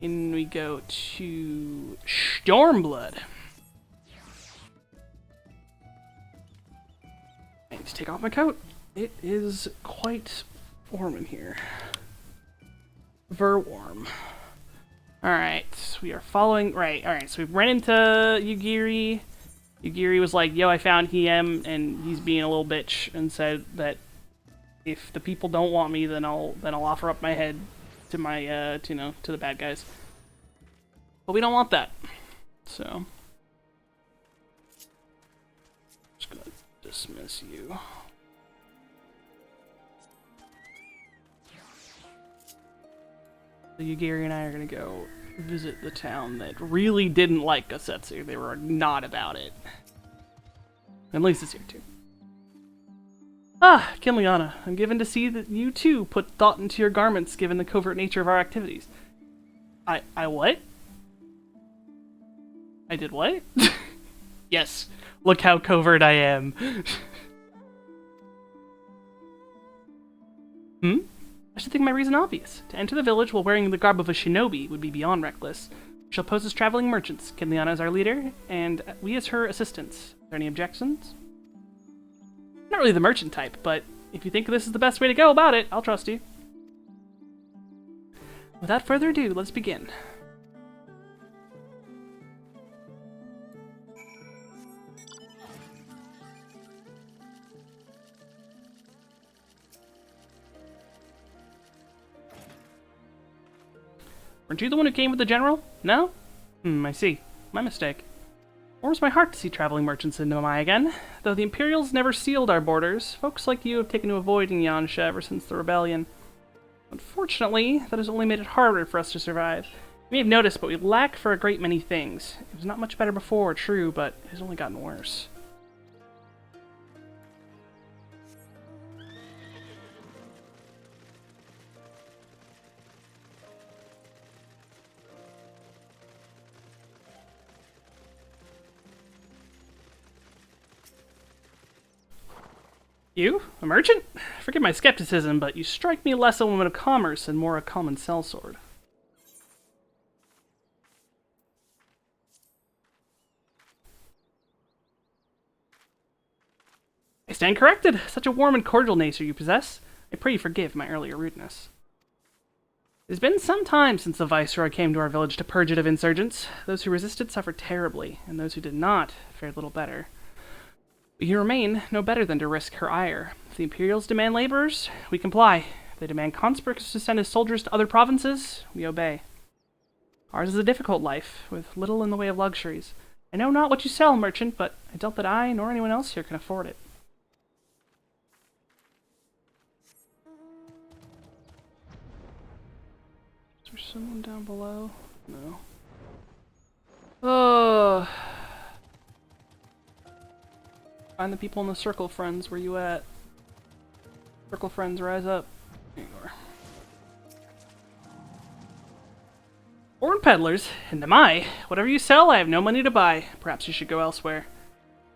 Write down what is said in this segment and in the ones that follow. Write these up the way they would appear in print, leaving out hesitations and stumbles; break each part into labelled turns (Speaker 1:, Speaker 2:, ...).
Speaker 1: In we go to Stormblood. I need to take off my coat. It is quite warm in here. Warm. Alright, we are following... Right, alright, so we ran into Yugiri. Yugiri was like, yo, I found him, and he's being a little bitch, and said that if the people don't want me, then I'll offer up my head to my, to the bad guys. But we don't want that. So... just gonna dismiss you. So Yugiri and I are gonna go visit the town that really didn't like Gasetsu. They were not about it. At least this year, too. Ah, Kinliana, I'm given to see that you, too, put thought into your garments given the covert nature of our activities. I what? I did what? Yes, look how covert I am. Hmm? I should think my reason obvious. To enter the village while wearing the garb of a shinobi would be beyond reckless. We shall pose as traveling merchants. Kinliana is our leader, and we as her assistants. Are there any objections? Not really the merchant type, but if you think this is the best way to go about it, I'll trust you. Without further ado, let's begin. Weren't you the one who came with the general? No? I see. My mistake. Warms my heart to see traveling merchants in Nomai again. Though the Imperials never sealed our borders, folks like you have taken to avoiding Yansha ever since the rebellion. Unfortunately, that has only made it harder for us to survive. You may have noticed, but we lack for a great many things. It was not much better before, true, but it has only gotten worse. You? A merchant? Forgive my skepticism, but you strike me less a woman of commerce and more a common sellsword. I stand corrected. Such a warm and cordial nature you possess. I pray you forgive my earlier rudeness. It has been some time since the Viceroy came to our village to purge it of insurgents. Those who resisted suffered terribly, and those who did not fared little better. But you remain no better than to risk her ire. If the Imperials demand laborers, we comply. If they demand conscripts to send as soldiers to other provinces, we obey. Ours is a difficult life, with little in the way of luxuries. I know not what you sell, merchant, but I doubt that I, nor anyone else here, can afford it. Is there someone down below? No. Oh... Find the people in the circle, friends. Where you at? Circle friends, rise up. There you are. Foreign peddlers? And am I? Whatever you sell, I have no money to buy. Perhaps you should go elsewhere.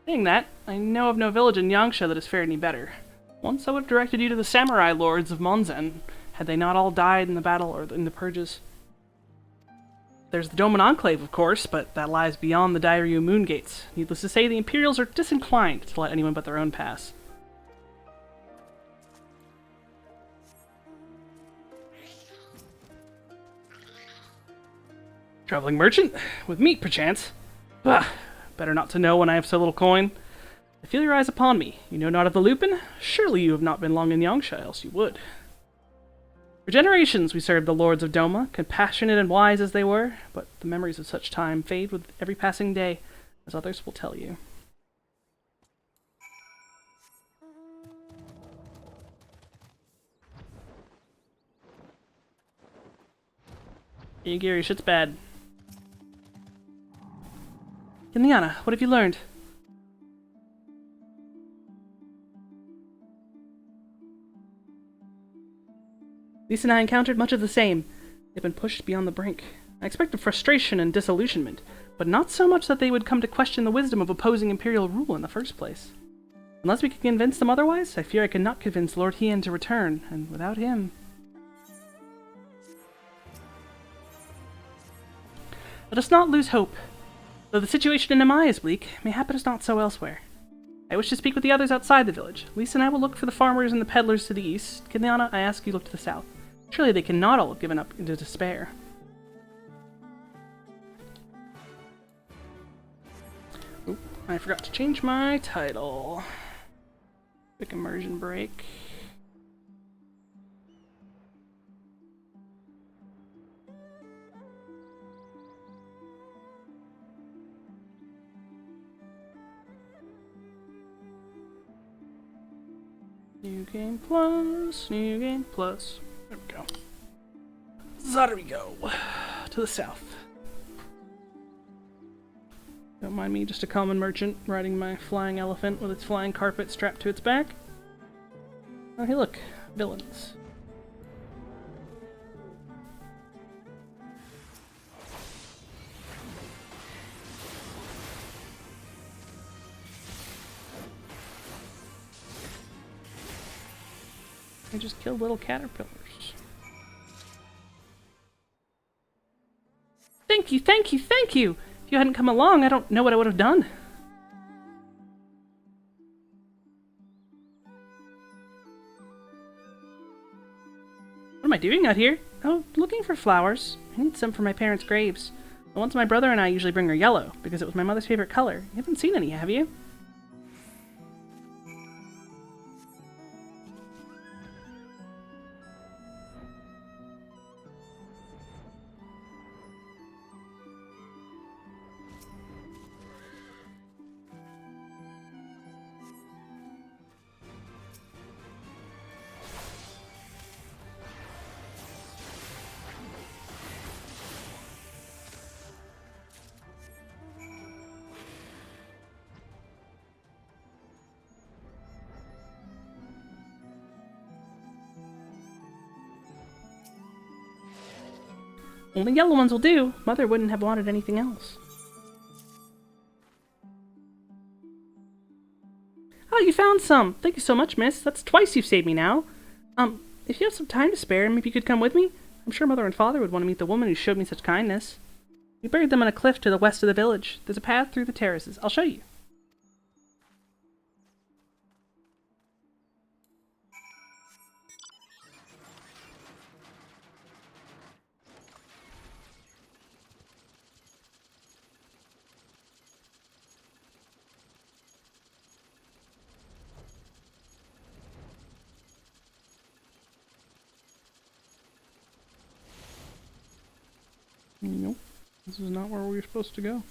Speaker 1: Saying that, I know of no village in Yangsha that has fared any better. Once I would have directed you to the samurai lords of Monzen, had they not all died in the battle or in the purges. There's the Doman Enclave, of course, but that lies beyond the Dairyu Moon Gates. Needless to say, the Imperials are disinclined to let anyone but their own pass. Traveling merchant? With meat, perchance? Bah! Better not to know when I have so little coin. I feel your eyes upon me. You know not of the Lupin? Surely you have not been long in Yangsha, else you would. For generations we served the lords of Doma, compassionate and wise as they were, but the memories of such time fade with every passing day, as others will tell you. Hey, Gary, shit's bad. Kinliana, what have you learned? Lisa and I encountered much of the same. They've been pushed beyond the brink. I expected frustration and disillusionment, but not so much that they would come to question the wisdom of opposing Imperial rule in the first place. Unless we could convince them otherwise, I fear I could not convince Lord Hien to return, and without him... Let us not lose hope. Though the situation in Amaya is bleak, mayhap it is not so elsewhere. I wish to speak with the others outside the village. Lisa and I will look for the farmers and the peddlers to the east. Kiliana, I ask you look to the south. Surely they cannot all have given up into despair. Oop, I forgot to change my title. Quick immersion break. New game plus, new game plus. There we go. So there we go. To the south. Don't mind me, just a common merchant riding my flying elephant with its flying carpet strapped to its back. Oh, hey look. Villains. I just killed little caterpillars. Thank you, thank you, thank you! If you hadn't come along, I don't know what I would have done. What am I doing out here? Oh, looking for flowers. I need some for my parents' graves. The ones my brother and I usually bring are yellow, because it was my mother's favorite color. You haven't seen any, have you? Only yellow ones will do. Mother wouldn't have wanted anything else. Oh, you found some! Thank you so much, miss. That's twice you've saved me now. If you have some time to spare, maybe you could come with me? I'm sure Mother and Father would want to meet the woman who showed me such kindness. We buried them on a cliff to the west of the village. There's a path through the terraces. I'll show you. Nope. This is not where we're supposed to go.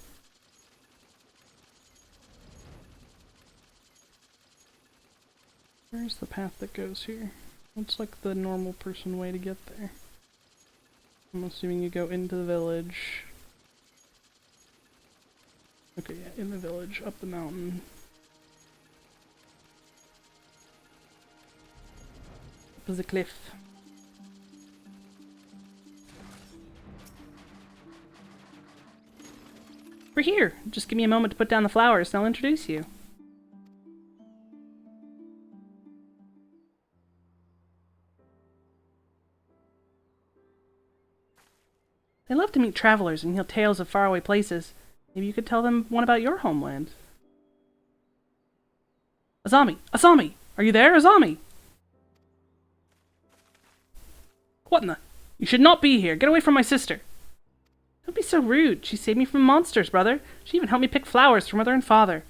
Speaker 1: Where's the path that goes here? Looks like the normal person way to get there. I'm assuming you go into the village. Okay, yeah, in the village, up the mountain. Up the cliff. We're here! Just give me a moment to put down the flowers and I'll introduce you. They love to meet travelers and hear tales of faraway places. Maybe you could tell them one about your homeland. Azami! Azami! Are you there, Azami? What in the... You should not be here! Get away from my sister! Don't be so rude. She saved me from monsters, brother. She even helped me pick flowers for Mother and Father.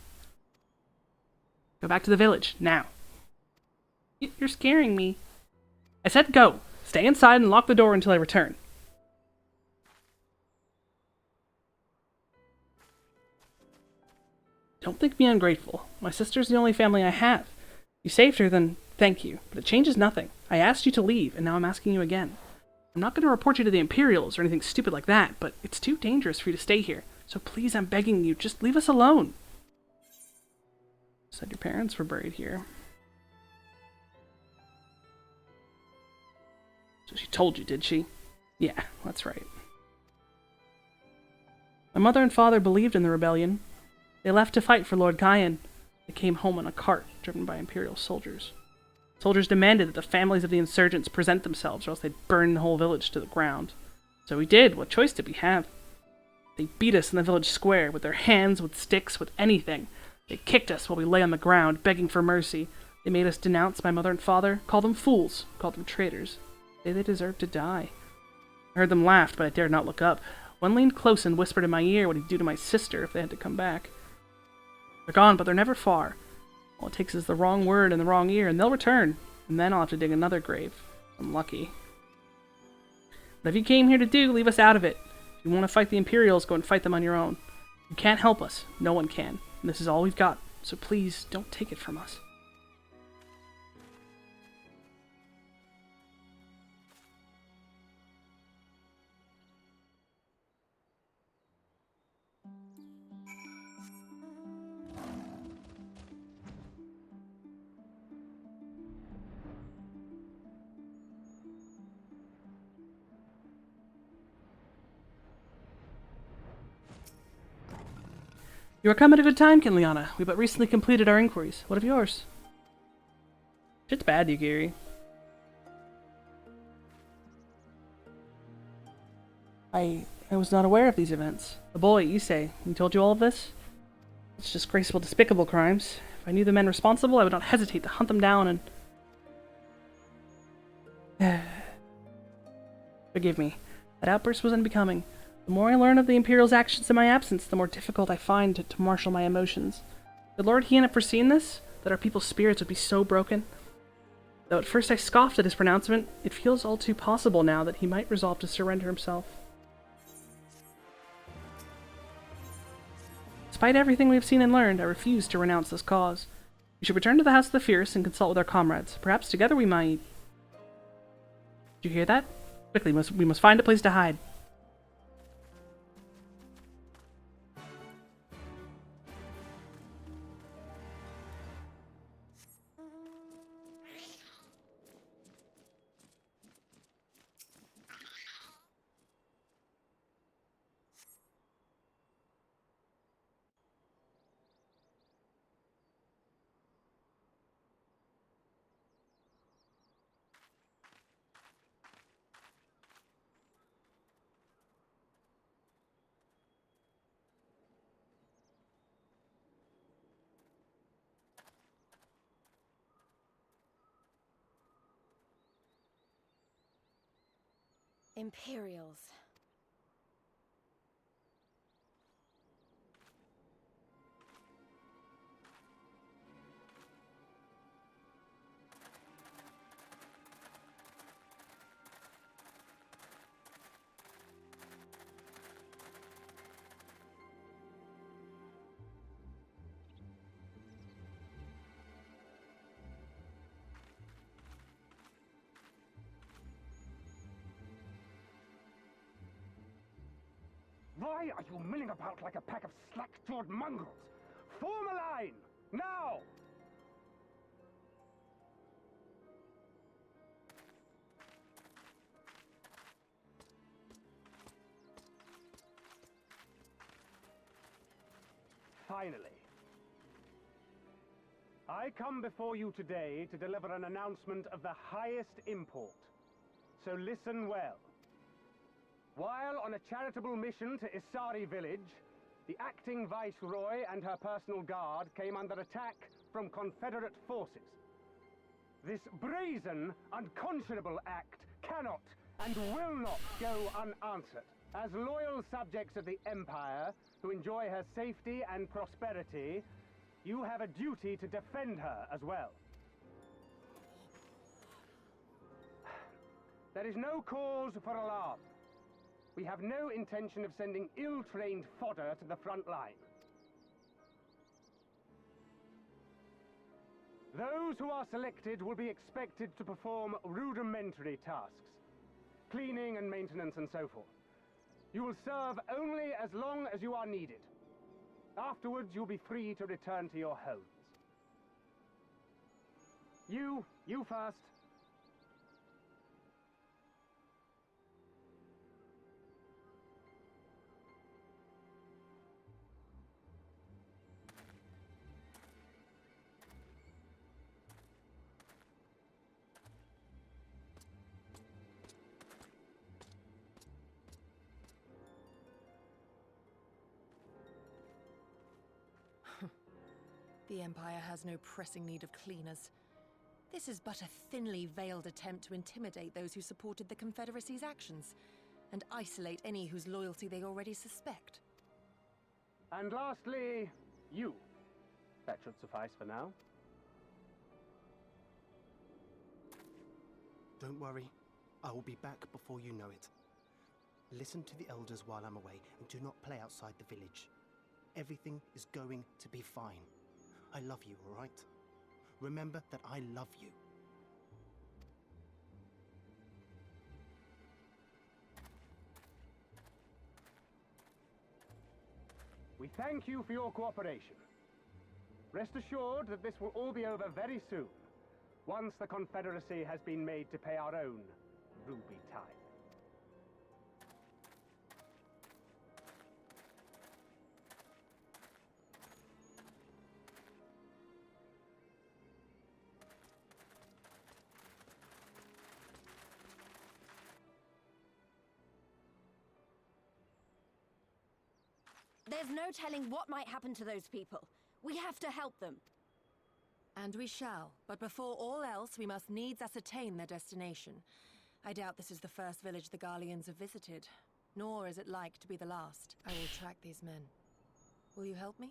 Speaker 1: Go back to the village, now. You're scaring me. I said go. Stay inside and lock the door until I return. Don't think me ungrateful. My sister's the only family I have. You saved her, then thank you. But it changes nothing. I asked you to leave, and now I'm asking you again. I'm not going to report you to the Imperials or anything stupid like that, but it's too dangerous for you to stay here. So please, I'm begging you, just leave us alone. Said your parents were buried here. So she told you, did she? Yeah, that's right. My mother and father believed in the rebellion. They left to fight for Lord Kyan. They came home in a cart, driven by Imperial soldiers. Soldiers demanded that the families of the insurgents present themselves, or else they'd burn the whole village to the ground. So we did. What choice did we have? They beat us in the village square, with their hands, with sticks, with anything. They kicked us while we lay on the ground, begging for mercy. They made us denounce my mother and father, call them fools, call them traitors. They deserved to die. I heard them laugh, but I dared not look up. One leaned close and whispered in my ear what he'd do to my sister if they had to come back. They're gone, but they're never far. All it takes is the wrong word in the wrong ear, and they'll return. And then I'll have to dig another grave. I'm lucky. Whatever you came here to do, leave us out of it. If you want to fight the Imperials, go and fight them on your own. You can't help us. No one can. And this is all we've got. So please, don't take it from us. You are come at a good time, Kinliana. We but recently completed our inquiries. What of yours? Shit's bad, Yugiri. I was not aware of these events. The boy, Issei, he told you all of this? It's disgraceful, despicable crimes. If I knew the men responsible, I would not hesitate to hunt them down and... Forgive me. That outburst was unbecoming. The more I learn of the Imperial's actions in my absence, the more difficult I find to marshal my emotions. Did Lord Hien have foreseen this? That our people's spirits would be so broken? Though at first I scoffed at his pronouncement, it feels all too possible now that he might resolve to surrender himself. Despite everything we have seen and learned, I refuse to renounce this cause. We should return to the House of the Fierce and consult with our comrades. Perhaps together we might... Did you hear that? Quickly, we must find a place to hide.
Speaker 2: Imperials.
Speaker 3: Why are you milling about like a pack of slack-jawed mongrels? Form a line! Now! Finally. I come before you today to deliver an announcement of the highest import. So listen well. While on a charitable mission to Isari village, the acting viceroy and her personal guard came under attack from Confederate forces. This brazen, unconscionable act cannot and will not go unanswered. As loyal subjects of the Empire, who enjoy her safety and prosperity, you have a duty to defend her as well. There is no cause for alarm. We have no intention of sending ill-trained fodder to the front line. Those who are selected will be expected to perform rudimentary tasks, cleaning and maintenance and so forth. You will serve only as long as you are needed. Afterwards, you'll be free to return to your homes. You first.
Speaker 2: The Empire has no pressing need of cleaners. This is but a thinly veiled attempt to intimidate those who supported the Confederacy's actions, and isolate any whose loyalty they already suspect.
Speaker 3: And lastly, you. That should suffice for now.
Speaker 4: Don't worry. I will be back before you know it. Listen to the elders while I'm away, and do not play outside the village. Everything is going to be fine. I love you, all right? Remember that I love you.
Speaker 3: We thank you for your cooperation. Rest assured that this will all be over very soon, once the Confederacy has been made to pay our own ruby tithe.
Speaker 5: There's no telling what might happen to those people. We have to help them.
Speaker 2: And we shall, but before all else, we must needs ascertain their destination. I doubt this is the first village the Garleans have visited, nor is it like to be the last. I will track these men. Will you help me?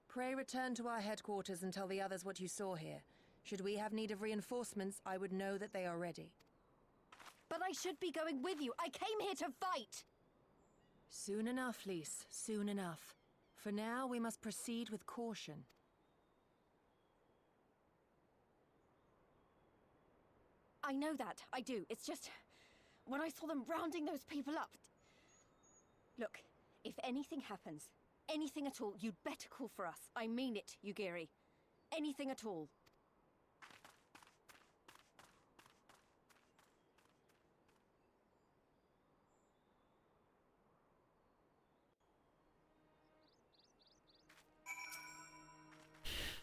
Speaker 2: Pray return to our headquarters and tell the others what you saw here. Should we have need of reinforcements, I would know that they are ready.
Speaker 5: But I should be going with you. I came here to fight!
Speaker 2: Soon enough, Lise, soon enough. For now, we must proceed with caution.
Speaker 5: I know that, I do. It's just, when I saw them rounding those people up... Look, if anything happens, anything at all, you'd better call for us. I mean it, Yugiri. Anything at all.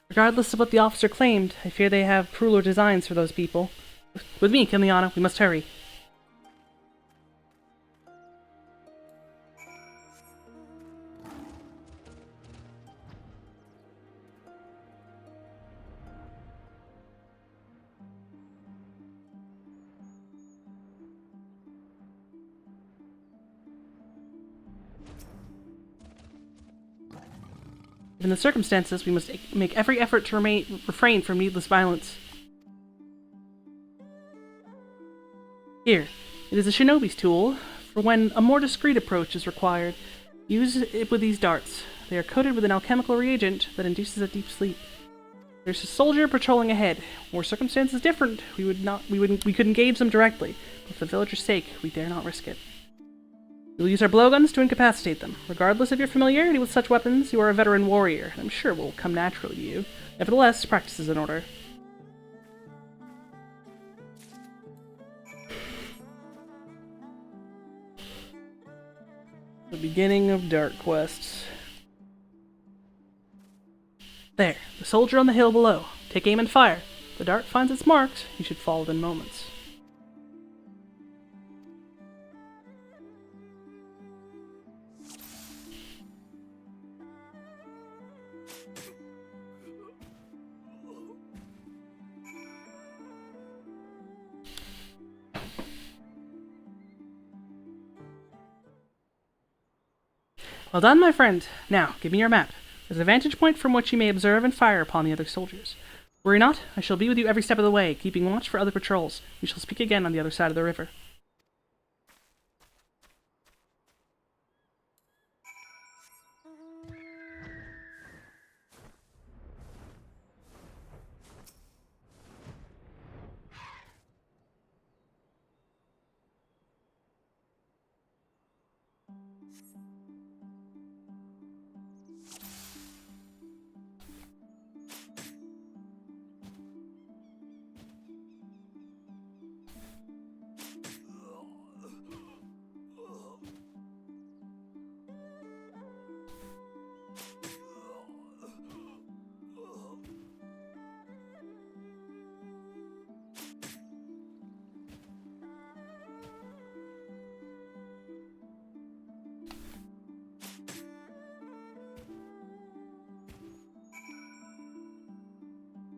Speaker 1: Regardless of what the officer claimed, I fear they have crueler designs for those people. With me, Kiliana, we must hurry. In the circumstances, we must make every effort to refrain from needless violence. Here, it is a shinobi's tool for when a more discreet approach is required. Use it with these darts. They are coated with an alchemical reagent that induces a deep sleep. There's a soldier patrolling ahead. Were circumstances different, we could engage them directly, but for the villagers' sake, we dare not risk it. We will use our blowguns to incapacitate them. Regardless of your familiarity with such weapons, you are a veteran warrior, and I'm sure it will come naturally to you. Nevertheless, practice is in order. The beginning of dark quests. There, the soldier on the hill below. Take aim and fire. If the dart finds its marks, you should fall within moments. Well done, my friend. Now, give me your map. There's a vantage point from which you may observe and fire upon the other soldiers. Worry not, I shall be with you every step of the way, keeping watch for other patrols. We shall speak again on the other side of the river.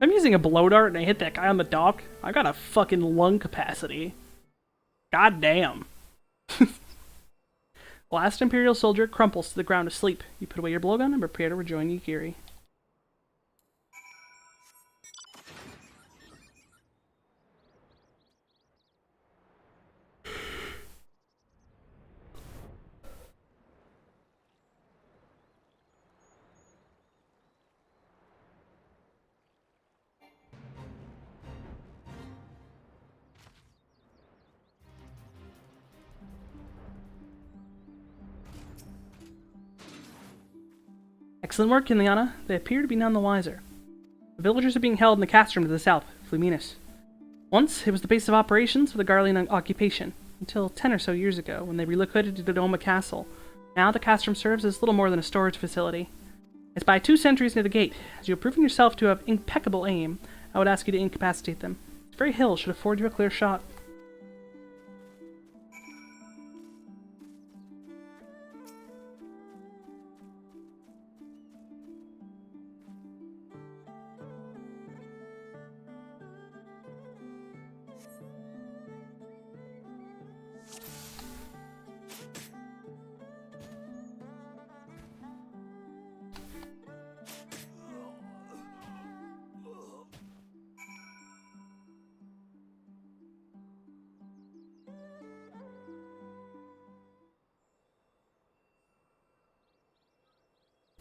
Speaker 1: I'm using a blow dart and I hit that guy on the dock. I got a fucking lung capacity. God damn. The last Imperial soldier crumples to the ground asleep. You put away your blowgun and prepare to rejoin Yugiri. Excellent work, Kinliana. They appear to be none the wiser. The villagers are being held in the castrum to the south, Fluminus. Once, it was the base of operations for the Garlean occupation, until 10 or so years ago, when they relocated to Dodoma Castle. Now the castrum serves as little more than a storage facility. It's by 2 sentries near the gate. As you have proven yourself to have impeccable aim, I would ask you to incapacitate them. This very hill should afford you a clear shot.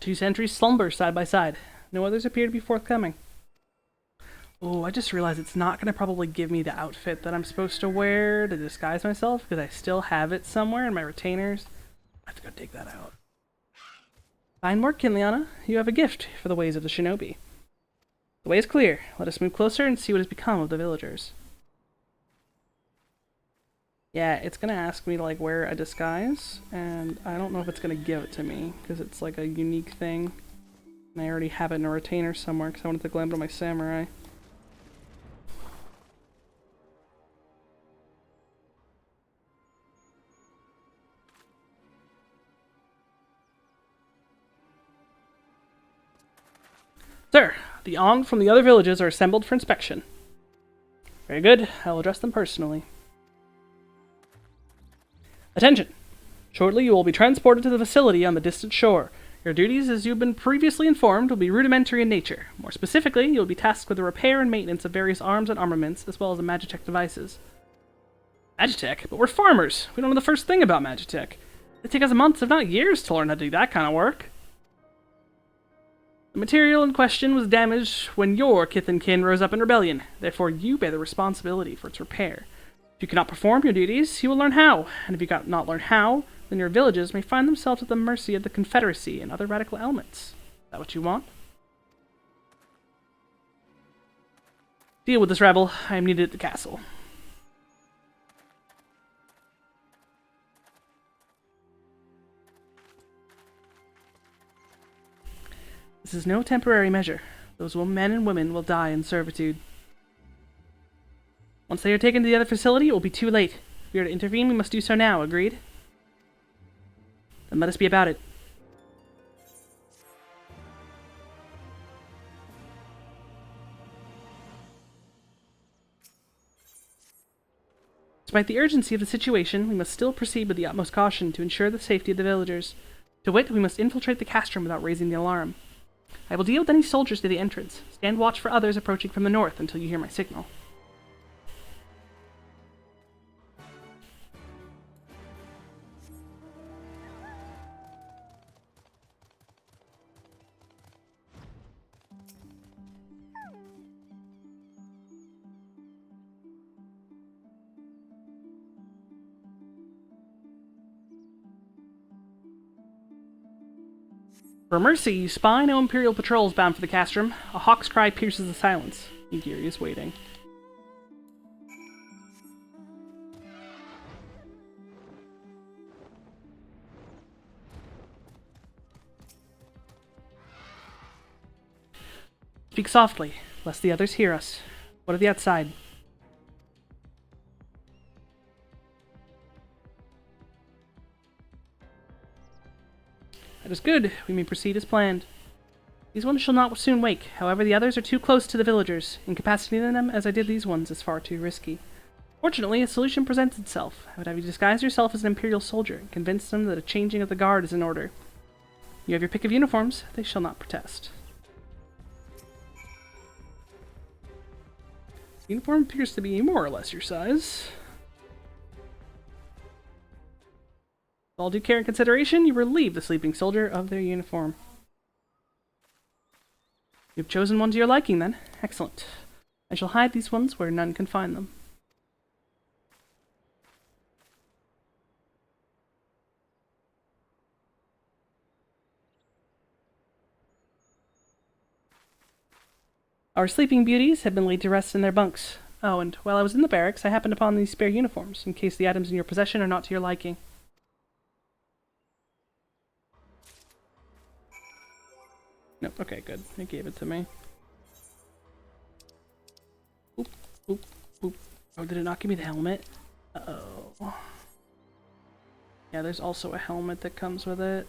Speaker 1: Two sentries slumber side by side. No others appear to be forthcoming. Oh, I just realized it's not going to probably give me the outfit that I'm supposed to wear to disguise myself, because I still have it somewhere in my retainers. I have to go dig that out. Fine work, Kinliana. You have a gift for the ways of the shinobi. The way is clear. Let us move closer and see what has become of the villagers. Yeah, it's going to ask me to, like, wear a disguise, and I don't know if it's going to give it to me, because it's, like, a unique thing. And I already have it in a retainer somewhere, because I wanted to glam it on my samurai. Sir, the on from the other villages are assembled for inspection. Very good. I will address them personally. Attention! Shortly you will be transported to the facility on the distant shore. Your duties, as you've been previously informed, will be rudimentary in nature. More specifically, you will be tasked with the repair and maintenance of various arms and armaments, as well as the Magitek devices. Magitek? But we're farmers! We don't know the first thing about Magitek. It take us months, if not years, to learn how to do that kind of work. The material in question was damaged when your kith and kin rose up in rebellion. Therefore, you bear the responsibility for its repair. If you cannot perform your duties, you will learn how. And if you cannot learn how, then your villages may find themselves at the mercy of the Confederacy and other radical elements. Is that what you want? Deal with this rebel. I am needed at the castle. This is no temporary measure. Those men and women will die in servitude. Once they are taken to the other facility, it will be too late. If we are to intervene, we must do so now, agreed? Then let us be about it. Despite the urgency of the situation, we must still proceed with the utmost caution to ensure the safety of the villagers. To wit, we must infiltrate the castrum without raising the alarm. I will deal with any soldiers to the entrance. Stand watch for others approaching from the north until you hear my signal. For mercy, you spy no Imperial patrols bound for the castrum. A hawk's cry pierces the silence. Yugiri is waiting. Speak softly, lest the others hear us. What of the outside? That is good. We may proceed as planned. These ones shall not soon wake. However, the others are too close to the villagers. Incapacitating them as I did these ones is far too risky. Fortunately, a solution presents itself. I would have you disguise yourself as an Imperial soldier and convince them that a changing of the guard is in order. You have your pick of uniforms. They shall not protest. The uniform appears to be more or less your size. With all due care and consideration, you relieve the sleeping soldier of their uniform. You have chosen one to your liking, then. Excellent. I shall hide these ones where none can find them. Our sleeping beauties have been laid to rest in their bunks. Oh, and while I was in the barracks, I happened upon these spare uniforms, in case the items in your possession are not to your liking. Nope, okay, good. They gave it to me. Oop, oop, oop. Oh, did it not give me the helmet? Uh-oh. Yeah, there's also a helmet that comes with it.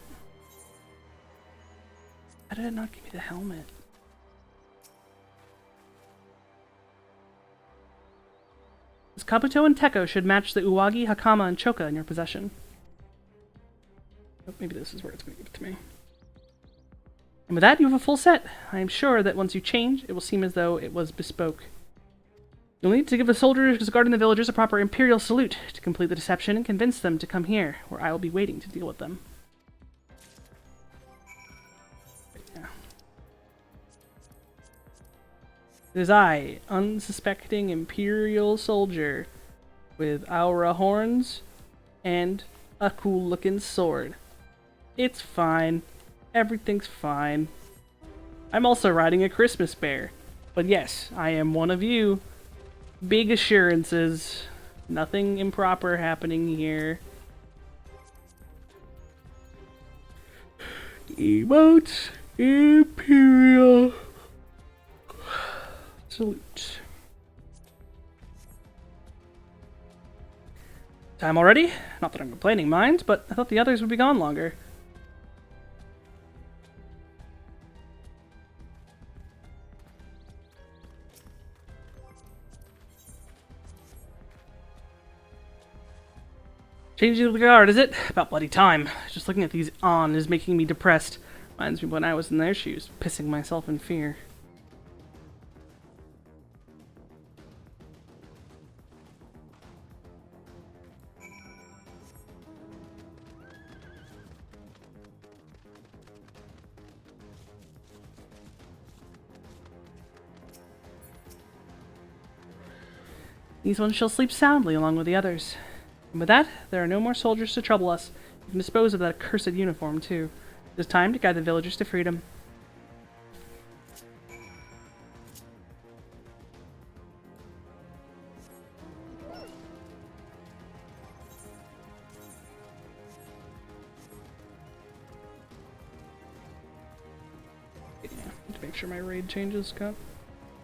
Speaker 1: How did it not give me the helmet? This Kabuto and Teko should match the Uwagi, Hakama, and Choka in your possession. Oh, maybe this is where it's going to give it to me. And with that, you have a full set. I am sure that once you change, it will seem as though it was bespoke. You'll need to give the soldiers guarding the villagers a proper Imperial salute to complete the deception and convince them to come here, where I will be waiting to deal with them. Yeah. It is I, unsuspecting Imperial soldier, with aura horns and a cool-looking sword. It's fine. Everything's fine. I'm also riding a Christmas bear. But yes, I am one of you. Big assurances. Nothing improper happening here. Emote Imperial salute. Time already? Not that I'm complaining, mind, but I thought the others would be gone longer. Changing of the guard, is it? About bloody time. Just looking at these on is making me depressed. Reminds me of when I was in their shoes, pissing myself in fear. These ones shall sleep soundly along with the others. And with that, there are no more soldiers to trouble us. We can dispose of that accursed uniform, too. It is time to guide the villagers to freedom. Yeah, need to make sure my raid changes got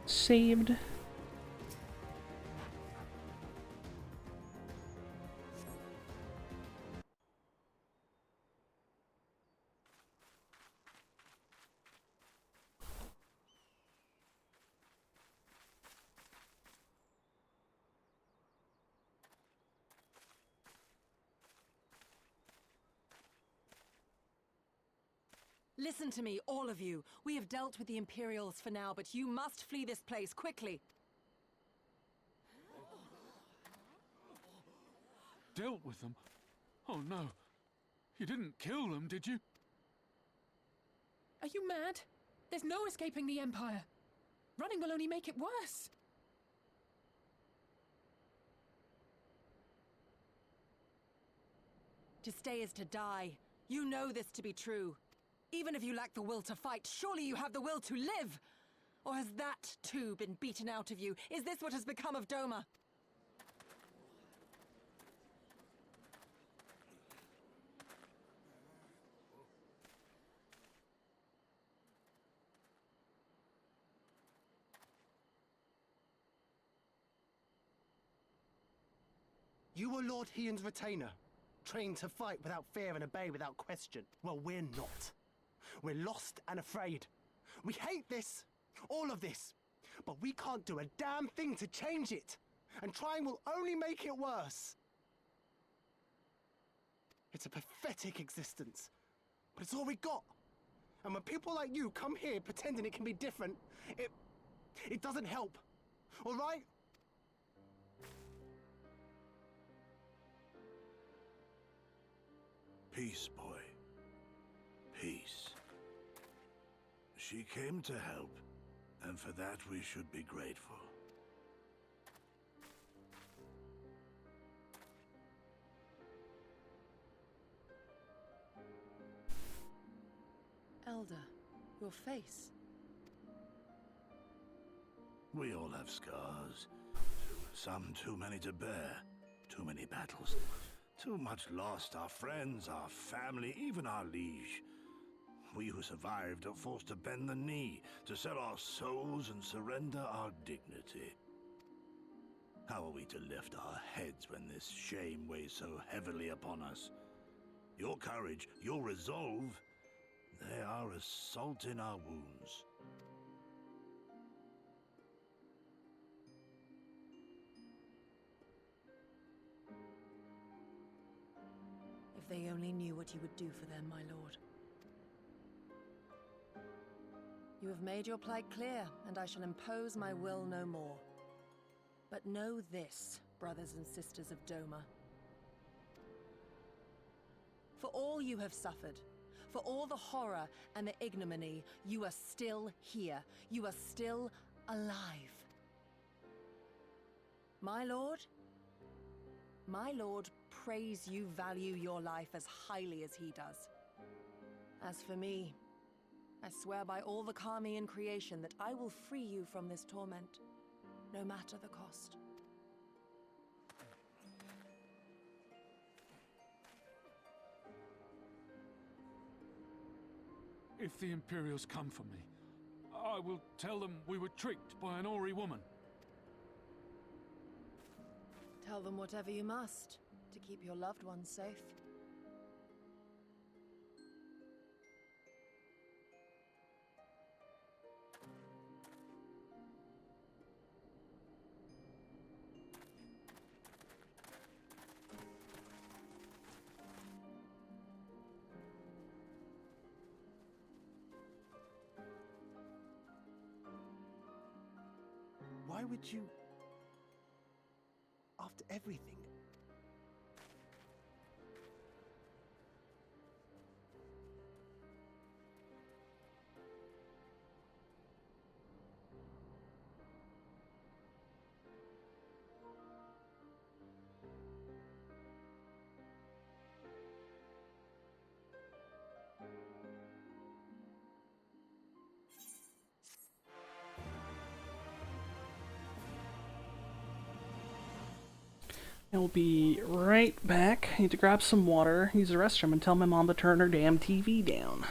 Speaker 1: saved.
Speaker 2: Listen to me, all of you. We have dealt with the Imperials for now, but you must flee this place quickly.
Speaker 6: Dealt with them? Oh no. You didn't kill them, did you?
Speaker 7: Are you mad? There's no escaping the Empire. Running will only make it worse.
Speaker 2: To stay is to die. You know this to be true. Even if you lack the will to fight, surely you have the will to live! Or has that, too, been beaten out of you? Is this what has become of Doma?
Speaker 4: You were Lord Hien's retainer, trained to fight without fear and obey without question. Well, we're not. We're lost and afraid. We hate this, all of this, but we can't do a damn thing to change it, and trying will only make it worse. It's a pathetic existence, but it's all we got. And when people like you come here pretending it can be different, it doesn't help, all right?
Speaker 8: Peace, boy. Peace. She came to help, and for that we should be grateful.
Speaker 2: Elder, your face.
Speaker 8: We all have scars. Some too many to bear. Too many battles. Too much lost. Our friends, our family, even our liege. We who survived are forced to bend the knee, to sell our souls and surrender our dignity. How are we to lift our heads when this shame weighs so heavily upon us? Your courage, your resolve, they are as salt in our wounds.
Speaker 2: If they only knew what you would do for them, my lord. You have made your plight clear, and I shall impose my will no more. But know this, brothers and sisters of Doma. For all you have suffered, for all the horror and the ignominy, you are still here. You are still alive. My lord prays you value your life as highly as he does. As for me, I swear by all the Kami in creation that I will free you from this torment, no matter the cost.
Speaker 6: If the Imperials come for me, I will tell them we were tricked by an Ori woman.
Speaker 2: Tell them whatever you must to keep your loved ones safe.
Speaker 4: Why would you... After everything?
Speaker 1: I will be right back. I need to grab some water, use the restroom, and tell my mom to turn her damn TV down.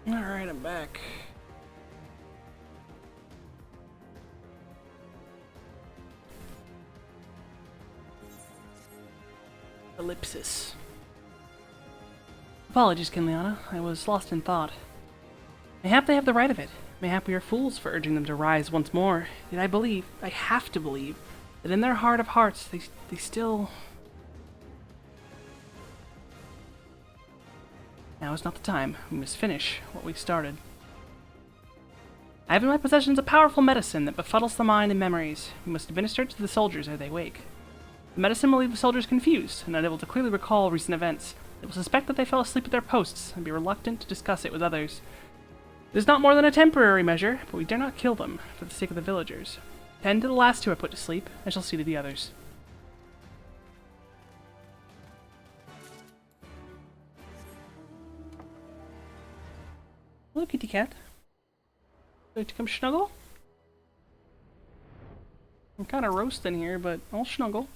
Speaker 1: Alright, I'm back. Ellipsis. Apologies, Kinliana. I was lost in thought. Mayhap they have the right of it. Mayhap we are fools for urging them to rise once more. Yet I believe, I have to believe, that in their heart of hearts, they still... Now is not the time. We must finish what we started. I have in my possessions a powerful medicine that befuddles the mind and memories. We must administer it to the soldiers ere they wake. The medicine will leave the soldiers confused and unable to clearly recall recent events. They will suspect that they fell asleep at their posts and be reluctant to discuss it with others. It is not more than a temporary measure, but we dare not kill them for the sake of the villagers. Tend to the last who are put to sleep, I shall see to the others. Hello, kitty cat. Would you like to come snuggle? I'm kind of roasting here, but I'll snuggle.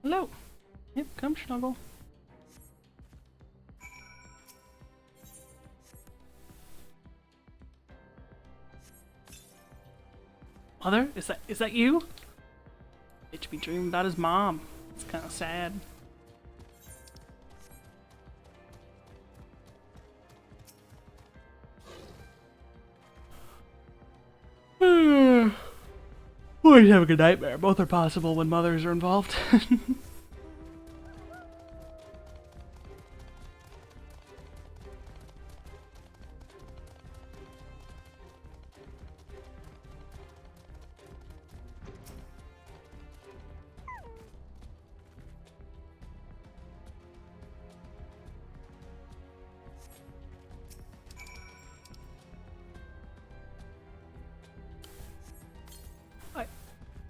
Speaker 1: Hello. Yep, come snuggle. Mother, is that you? Bitch be dreaming about his mom. It's kind of sad. Always having a nightmare. Both are possible when mothers are involved.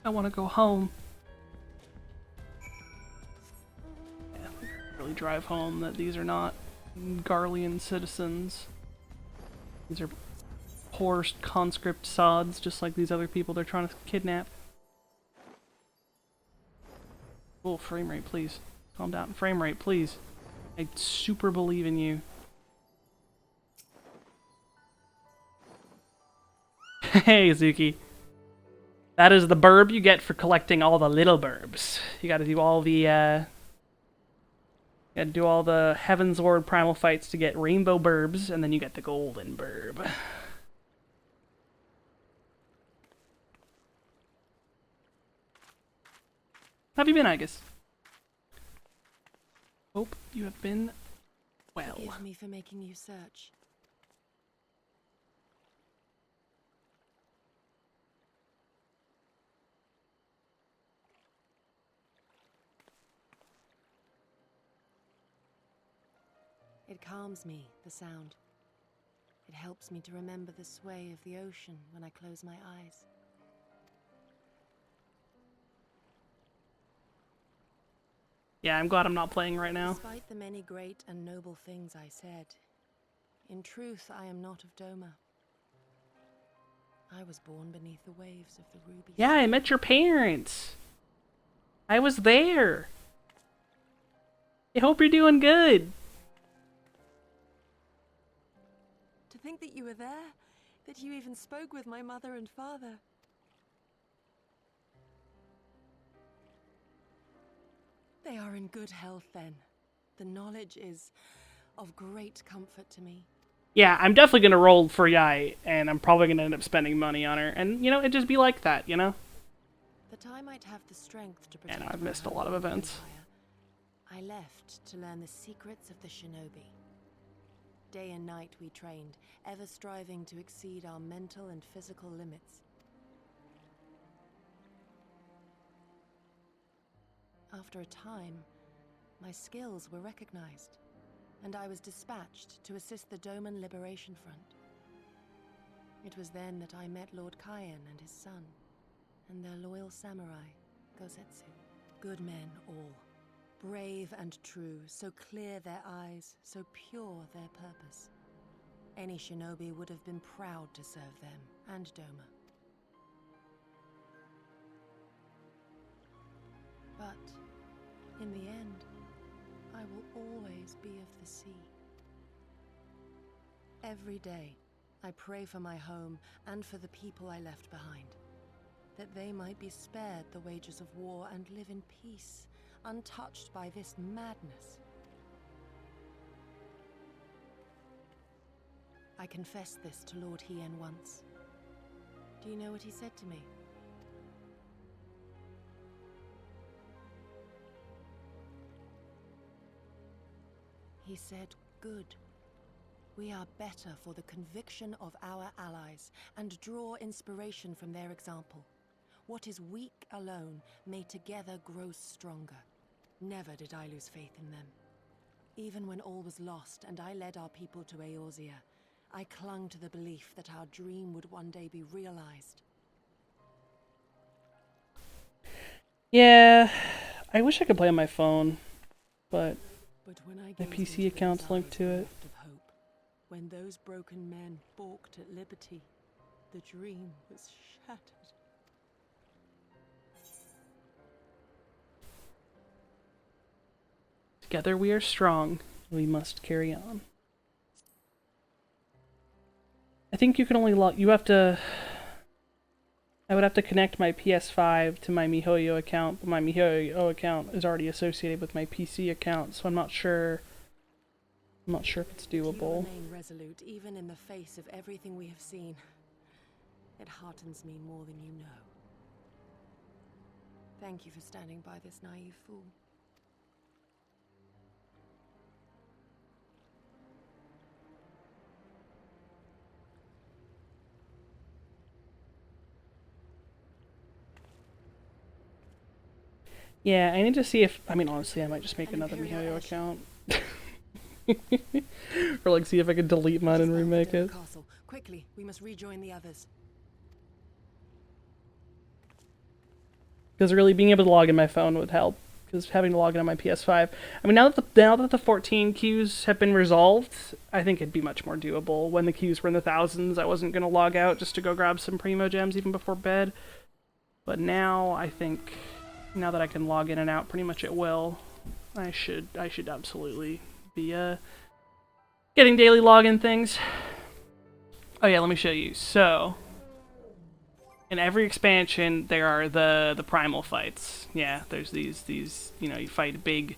Speaker 1: I want to go home. Yeah, really drive home that these are not Garlean citizens. These are poor conscript sods, just like these other people they're trying to kidnap. Oh, frame rate, please. Calm down. Frame rate, please. I super believe in you. Hey, Zuki. That is the burb you get for collecting all the little burbs. You gotta do all the, you gotta do all the Heavensward Primal Fights to get rainbow burbs, and then you get the golden burb. How have you been, Agus? Hope you have been well.
Speaker 2: Forgive me for making you search. It calms me, the sound. It helps me to remember the sway of the ocean when I close my eyes.
Speaker 1: Yeah, I'm glad I'm not playing right now.
Speaker 2: Despite the many great and noble things I said, in truth I am not of Doma. I was born beneath the waves of the Ruby
Speaker 1: Yeah,
Speaker 2: Sea.
Speaker 1: I met your parents. I was there. I hope you're doing good.
Speaker 2: To think that you were there, that you even spoke with my mother and father. They are in good health then. The knowledge is of great comfort to me.
Speaker 1: Yeah, I'm definitely gonna roll for Yai, and I'm probably gonna end up spending money on her, and you know, it'd just be like that, you know?
Speaker 2: That I might have the strength to protect
Speaker 1: And I've
Speaker 2: my
Speaker 1: missed a lot of
Speaker 2: home and
Speaker 1: events.
Speaker 2: empire, I left to learn the secrets of the shinobi. Day and night we trained, ever striving to exceed our mental and physical limits. After a time, my skills were recognized, and I was dispatched to assist the Doman Liberation Front. It was then that I met Lord Kyan and his son. and their loyal samurai, Gosetsu. Good men all. Brave and true, so clear their eyes, so pure their purpose. Any shinobi would have been proud to serve them, and Doma. But, in the end, I will always be of the sea. Every day, I pray for my home and for the people I left behind, that they might be spared the wages of war and live in peace, untouched by this madness. I confessed this to Lord Hien once. Do you know what he said to me? He said, "Good. We are better for the conviction of our allies, and draw inspiration from their example. What is weak alone may together grow stronger." Never did I lose faith in them. Even when all was lost and I led our people to Eorzea, I clung to the belief that our dream would one day be realized.
Speaker 1: Yeah, I wish I could play on my phone, but
Speaker 2: But when I
Speaker 1: my
Speaker 2: gazed
Speaker 1: PC
Speaker 2: into those
Speaker 1: account's linked
Speaker 2: eyes
Speaker 1: to it.
Speaker 2: bereft of hope, when those broken men balked at liberty, the dream was shattered.
Speaker 1: Together we are strong. We must carry on. I think you can only log. You have to. I would have to connect my PS5 to my MiHoYo account, but my MiHoYo account is already associated with my PC account, so I'm not sure. I'm not sure if it's
Speaker 2: You
Speaker 1: doable.
Speaker 2: remain resolute even in the face of everything we have seen. It heartens me more than you know. Thank you for standing by this naive fool.
Speaker 1: Yeah, I need to see if. I mean, honestly, I might just make
Speaker 2: An
Speaker 1: another
Speaker 2: Imperial
Speaker 1: MiHoYo
Speaker 2: Edge.
Speaker 1: account. Or like see if I can delete mine and
Speaker 2: Just found the
Speaker 1: remake
Speaker 2: Dome
Speaker 1: it.
Speaker 2: Castle. Quickly, we must rejoin the others.
Speaker 1: Because really, being able to log in my phone would help. Because having to log in on my PS5, I mean, now that the 14 queues have been resolved, I think it'd be much more doable. When the queues were in the thousands, I wasn't gonna log out just to go grab some Primo Gems even before bed. But now, I think, now that I can log in and out pretty much at will, I should absolutely be getting daily login things. Oh yeah, let me show you. So, in every expansion, there are the Primal Fights. Yeah, there's these, you know, you fight a big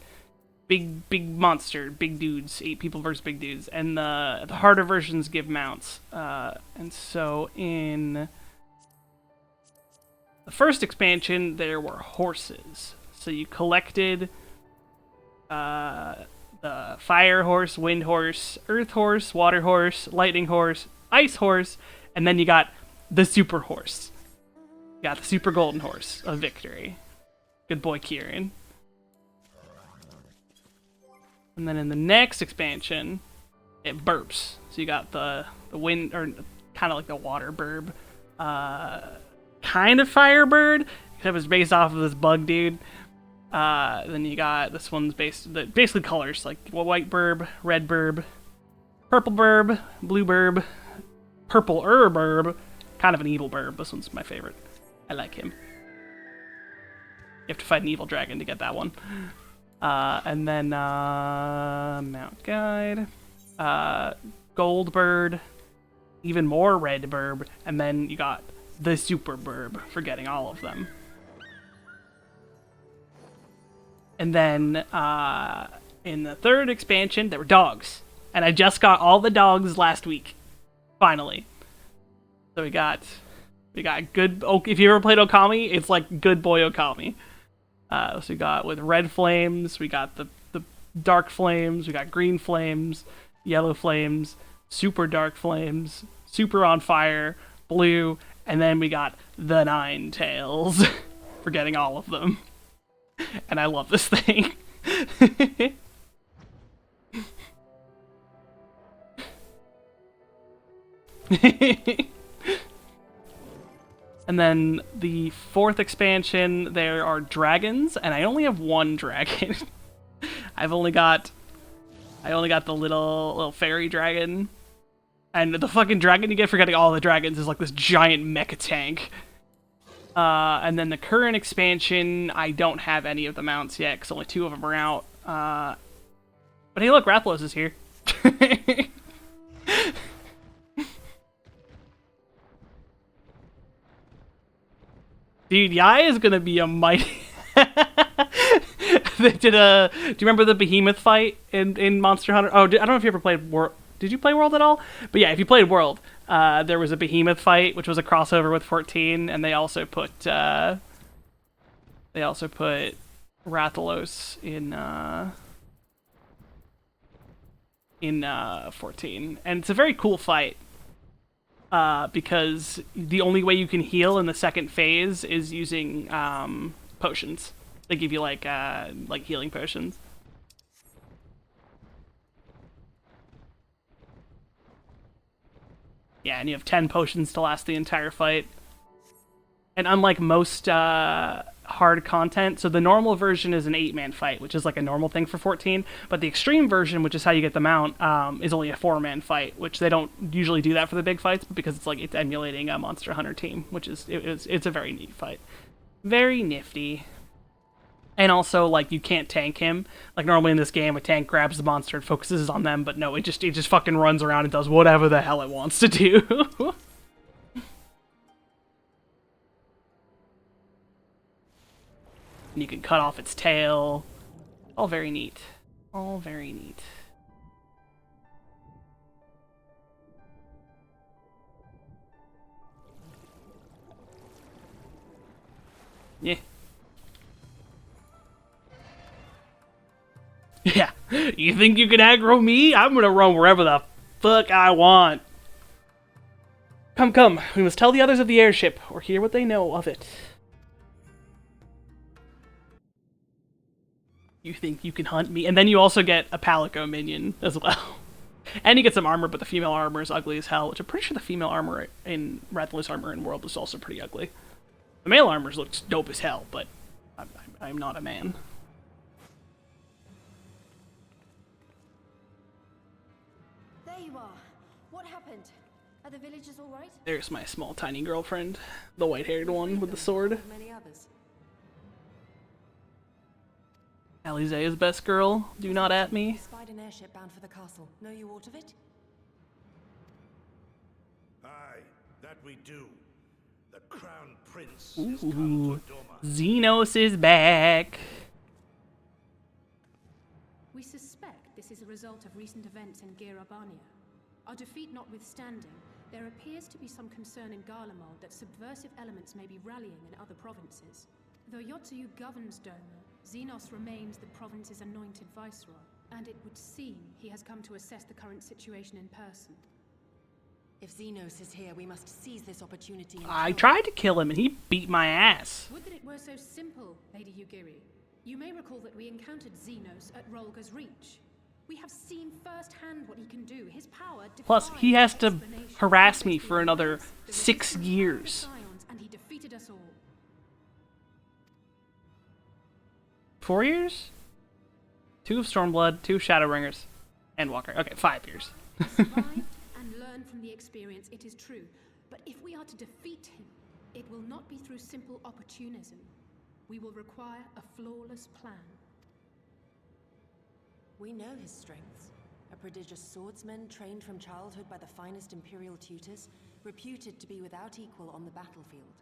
Speaker 1: monster, big dudes, 8 people versus big dudes, and the harder versions give mounts. And so in the first expansion, there were horses. So you collected the fire horse, wind horse, earth horse, water horse, lightning horse, ice horse, and then you got the super horse. You got the super golden horse of victory. Good boy, Kieran. And then in the next expansion, it burps. So you got the wind, or kind of like the water burb, kind of firebird, except it's based off of this bug dude. Then you got this one's basically colors, like white burb, red burb, purple burb, blue burb, purple burb, kind of an evil burb. This one's my favorite. I like him. You have to fight an evil dragon to get that one. And then mount guide, gold bird, even more red burb, and then you got the super burb for getting all of them. And then in the third expansion, there were dogs. And I just got all the dogs last week. Finally. So we got good... If you ever played Okami, it's like good boy Okami. So we got with red flames, we got the dark flames, we got green flames, yellow flames, super dark flames, super on fire, blue, and then we got the 9 tails for getting all of them. And I love this thing. And then the 4th expansion, there are dragons, and I only have 1 dragon. I only got the little fairy dragon. And the fucking dragon you get for getting all the dragons is like this giant mecha tank. And then the current expansion, I don't have any of the mounts yet, because only 2 of them are out. But hey, look, Rathalos is here. Dude, Yai is gonna be a mighty... They did a... Do you remember the behemoth fight in Monster Hunter? Oh, I don't know if you ever played World... Did you play World at all? But yeah, if you played World, there was a behemoth fight, which was a crossover with 14, and they also put Rathalos in 14. And it's a very cool fight. Because the only way you can heal in the second phase is using potions. They give you like healing potions. Yeah, and you have 10 potions to last the entire fight. And unlike most hard content, so the normal version is an 8-man fight, which is like a normal thing for 14, but the extreme version, which is how you get the mount, is only a 4-man fight, which they don't usually do that for the big fights, but because it's emulating a Monster Hunter team, which is it's a very neat fight. Very nifty. And also, like, you can't tank him. Like, normally in this game, a tank grabs the monster and focuses on them, but no, it just fucking runs around and does whatever the hell it wants to do. And you can cut off its tail. All very neat. All very neat. Yeah. Yeah. You think you can aggro me? I'm gonna run wherever the fuck I want. Come, come. We must tell the others of the airship, or hear what they know of it. You think you can hunt me? And then you also get a Palico minion as well. And you get some armor, but the female armor is ugly as hell, which I'm pretty sure the female armor in Rathalos armor in World is also pretty ugly. The male armor looks dope as hell, but I'm not a man.
Speaker 5: There you are. What happened? Are the villagers all right?
Speaker 1: There's my small tiny girlfriend, the white-haired one with the sword.
Speaker 2: Many others.
Speaker 1: Alizea's best girl. Do not at me.
Speaker 2: Spied an airship bound for the castle. Know you aught of it?
Speaker 8: Aye, that we do. The Crown Prince is come to Doma.
Speaker 1: Xenos is back.
Speaker 9: We suspect this is a result of recent events in Girabania. Our defeat notwithstanding, there appears to be some concern in Garlemald that subversive elements may be rallying in other provinces. Though Yotsuyu governs Doma, Xenos remains the province's anointed viceroy, and it would seem he has come to assess the current situation in person.
Speaker 2: If Xenos is here, we must seize this opportunity.
Speaker 1: I tried to kill him and he beat my ass.
Speaker 9: Would that it were so simple, Lady Yugiri. You may recall that we encountered Xenos at Rolga's Reach. We have seen firsthand what he can do. His power
Speaker 1: Plus, he has to harass me for another 6 years.
Speaker 9: And he defeated us all.
Speaker 1: 4 years? 2 of Stormblood, 2 Shadowbringers, and Walker. Okay, 5 years.
Speaker 9: Survived and learned from the experience, it is true. But if we are to defeat him, it will not be through simple opportunism. We will require a flawless plan.
Speaker 2: We know his strengths. A prodigious swordsman trained from childhood by the finest imperial tutors, reputed to be without equal on the battlefield,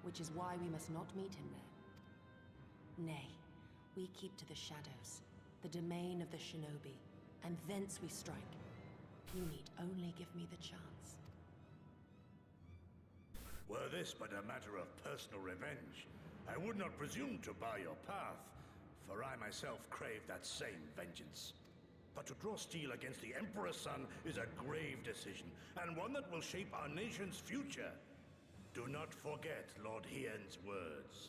Speaker 2: which is why we must not meet him there. Nay, we keep to the shadows, the domain of the shinobi, and thence we strike. You need only give me the chance.
Speaker 8: Were this but a matter of personal revenge, I would not presume to bar your path, for I myself crave that same vengeance. But to draw steel against the Emperor's son is a grave decision, and one that will shape our nation's future. Do not forget Lord Hien's words.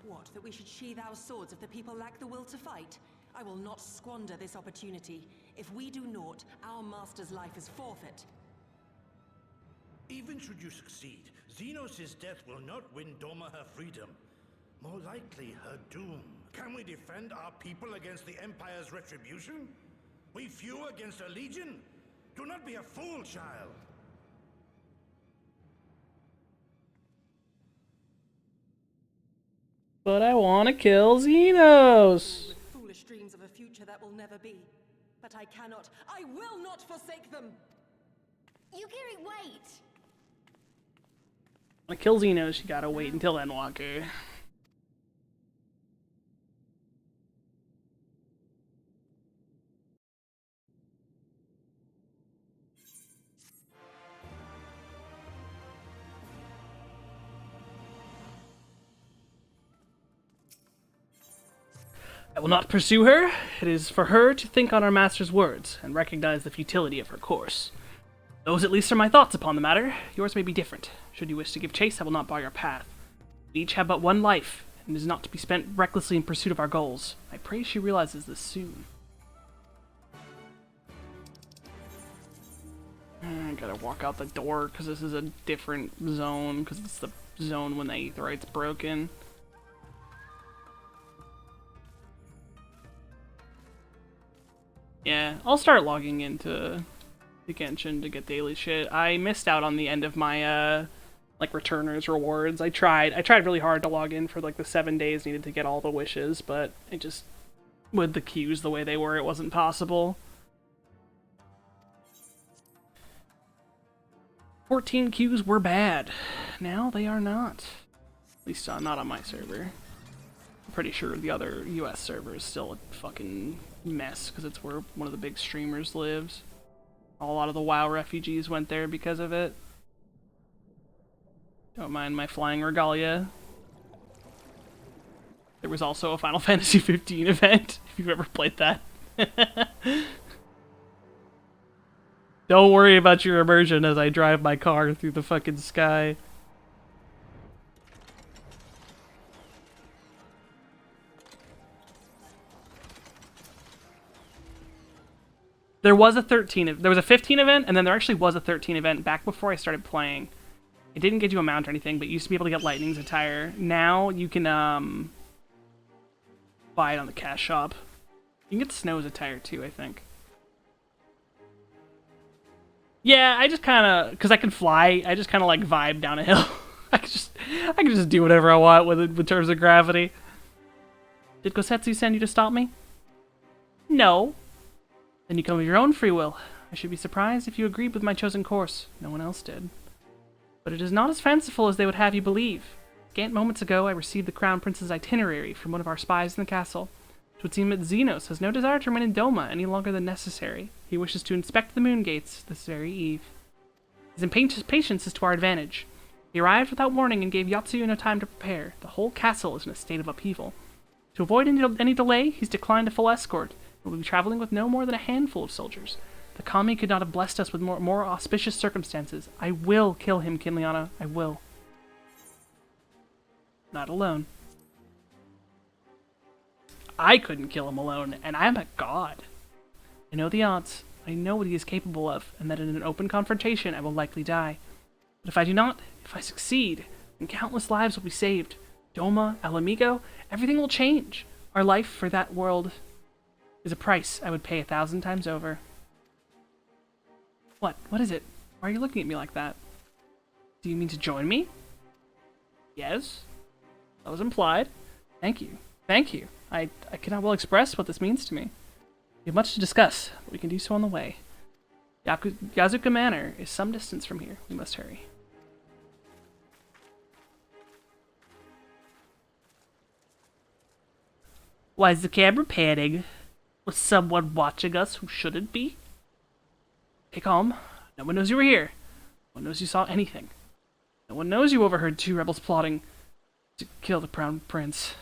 Speaker 2: What, that we should sheathe our swords if the people lack the will to fight? I will not squander this opportunity. If we do naught, our master's life is forfeit.
Speaker 8: Even should you succeed, Xenos' death will not win Doma her freedom. More likely, her doom. Can we defend our people against the Empire's retribution? We few against a legion? Do not be a fool, child.
Speaker 1: But I want to kill Xenos!
Speaker 2: With foolish dreams of a future that will never be. But I cannot, I will not forsake them!
Speaker 5: Yukiri, wait!
Speaker 1: To kill Xenos, you gotta wait until Endwalker. I will not pursue her. It is for her to think on our master's words and recognize the futility of her course. Those at least are my thoughts upon the matter. Yours may be different. Should you wish to give chase, I will not bar your path. We each have but one life, and it is not to be spent recklessly in pursuit of our goals. I pray she realizes this soon. I gotta walk out the door, because this is a different zone, because it's the zone when the Aetheryte's broken. Yeah, I'll start logging into the Genshin to get daily shit. I missed out on the end of my, like, returners rewards. I tried really hard to log in for, like, the 7 days needed to get all the wishes, but it just, with the queues the way they were, it wasn't possible. 14 queues were bad. Now they are not. At least not on my server. I'm pretty sure the other US server is still a fucking mess, because it's where one of the big streamers lives. A lot of the WoW refugees went there because of it. Don't mind my flying regalia. There was also a Final Fantasy 15 event, if you've ever played that. Don't worry about your immersion as I drive my car through the fucking sky. There was a 13, there was a 15 event, and then there actually was a 13 event back before I started playing. It didn't get you a mount or anything, but you used to be able to get Lightning's attire. Now you can, buy it on the cash shop. You can get Snow's attire too, I think. Yeah, I just kinda, cause I can fly, I just kinda like vibe down a hill. I can just do whatever I want with terms of gravity. Did Gosetsu send you to stop me? No. Then you come of your own free will. I should be surprised if you agreed with my chosen course. No one else did. But it is not as fanciful as they would have you believe. Scant moments ago, I received the Crown Prince's itinerary from one of our spies in the castle. It would seem that Xenos has no desire to remain in Doma any longer than necessary. He wishes to inspect the moon gates this very eve. His impatience is to our advantage. He arrived without warning and gave Yatsuyu no time to prepare. The whole castle is in a state of upheaval. To avoid any delay, he's declined a full escort. We'll be traveling with no more than a handful of soldiers. The Kami could not have blessed us with more auspicious circumstances. I will kill him, Kinliana. I will. Not alone. I couldn't kill him alone, and I'm a god. I know the odds. I know what he is capable of, and that in an open confrontation I will likely die. But if I do not, if I succeed, then countless lives will be saved. Doma, El Amigo, everything will change. Our life for that world is a price I would pay 1,000 times over. What? What is it? Why are you looking at me like that? Do you mean to join me? Yes. That was implied. Thank you. Thank you. I cannot well express what this means to me. We have much to discuss, but we can do so on the way. Yazuka Manor is some distance from here. We must hurry. Why is the camera panning? Was someone watching us who shouldn't be? Stay calm. No one knows you were here. No one knows you saw anything. No one knows you overheard 2 rebels plotting to kill the Crown Prince.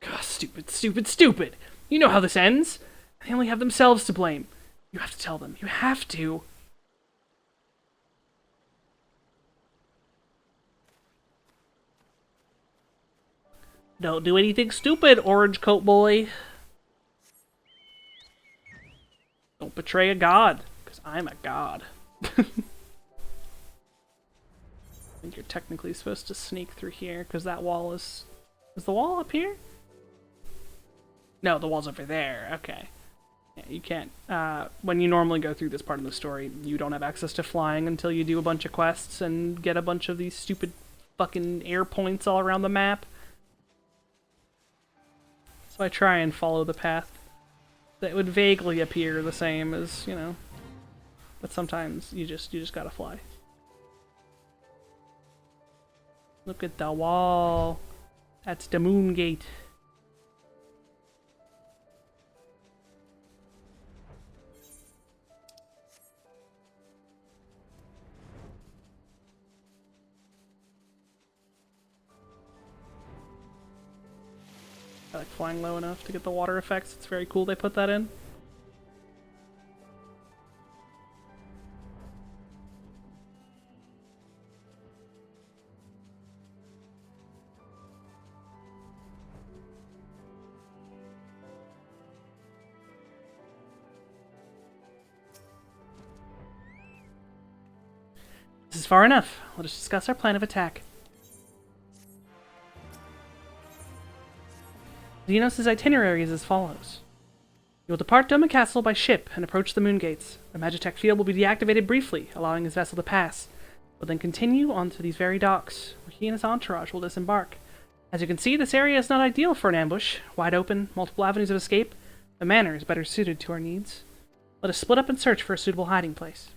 Speaker 1: God, stupid, stupid, stupid! You know how this ends! They only have themselves to blame. You have to tell them. You have to. Don't do anything stupid, Orange Coat Boy. Don't betray a god, because I'm a god. think you're technically supposed to sneak through here, because that wall is... Is the wall up here? No, the wall's over there. Okay. Yeah, you can't... when you normally go through this part of the story, you don't have access to flying until you do a bunch of quests and get a bunch of these stupid fucking air points all around the map. So I try and follow the path that would vaguely appear the same as, you know... But sometimes you just gotta fly. Look at the wall. That's the moon gate. I like flying low enough to get the water effects. It's very cool they put that in. This is far enough. Let us discuss our plan of attack. Xenos' itinerary is as follows. You will depart Doma Castle by ship and approach the moon gates. The Magitek field will be deactivated briefly, allowing his vessel to pass. Will then continue onto these very docks, where he and his entourage will disembark. As you can see, this area is not ideal for an ambush. Wide open, multiple avenues of escape. The manor is better suited to our needs. Let us split up and search for a suitable hiding place.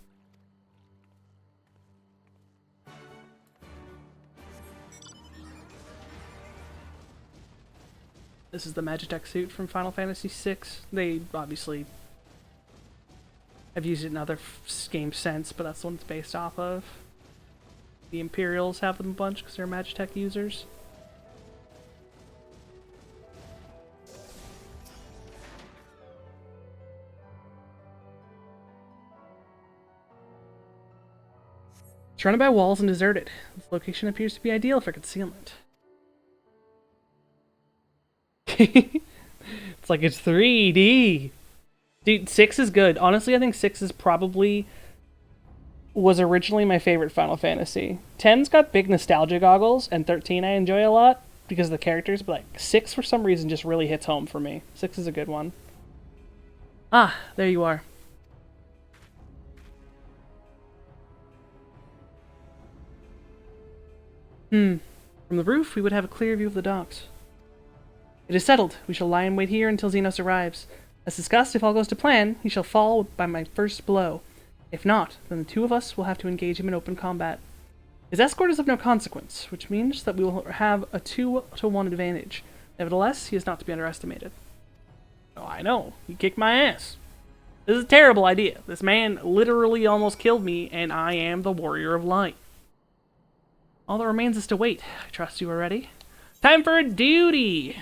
Speaker 1: This is the Magitek Suit from Final Fantasy VI. They obviously have used it in other games since, but that's the one it's based off of. The Imperials have them a bunch because they're Magitek users. Surrounded by walls and deserted, this location appears to be ideal for concealment. It's like it's 3D. Dude, 6 is good. Honestly, I think 6 is probably... was originally my favorite Final Fantasy. 10's got big nostalgia goggles, and 13 I enjoy a lot because of the characters, but like 6 for some reason just really hits home for me. 6 is a good one. Ah, there you are. From the roof, we would have a clear view of the docks. It is settled. We shall lie in wait here until Xenos arrives. As discussed, if all goes to plan, he shall fall by my first blow. If not, then the two of us will have to engage him in open combat. His escort is of no consequence, which means that we will have a 2-to-1 advantage. Nevertheless, he is not to be underestimated. Oh, I know. He kicked my ass. This is a terrible idea. This man literally almost killed me, and I am the Warrior of Light. All that remains is to wait. I trust you are ready. Time for a duty!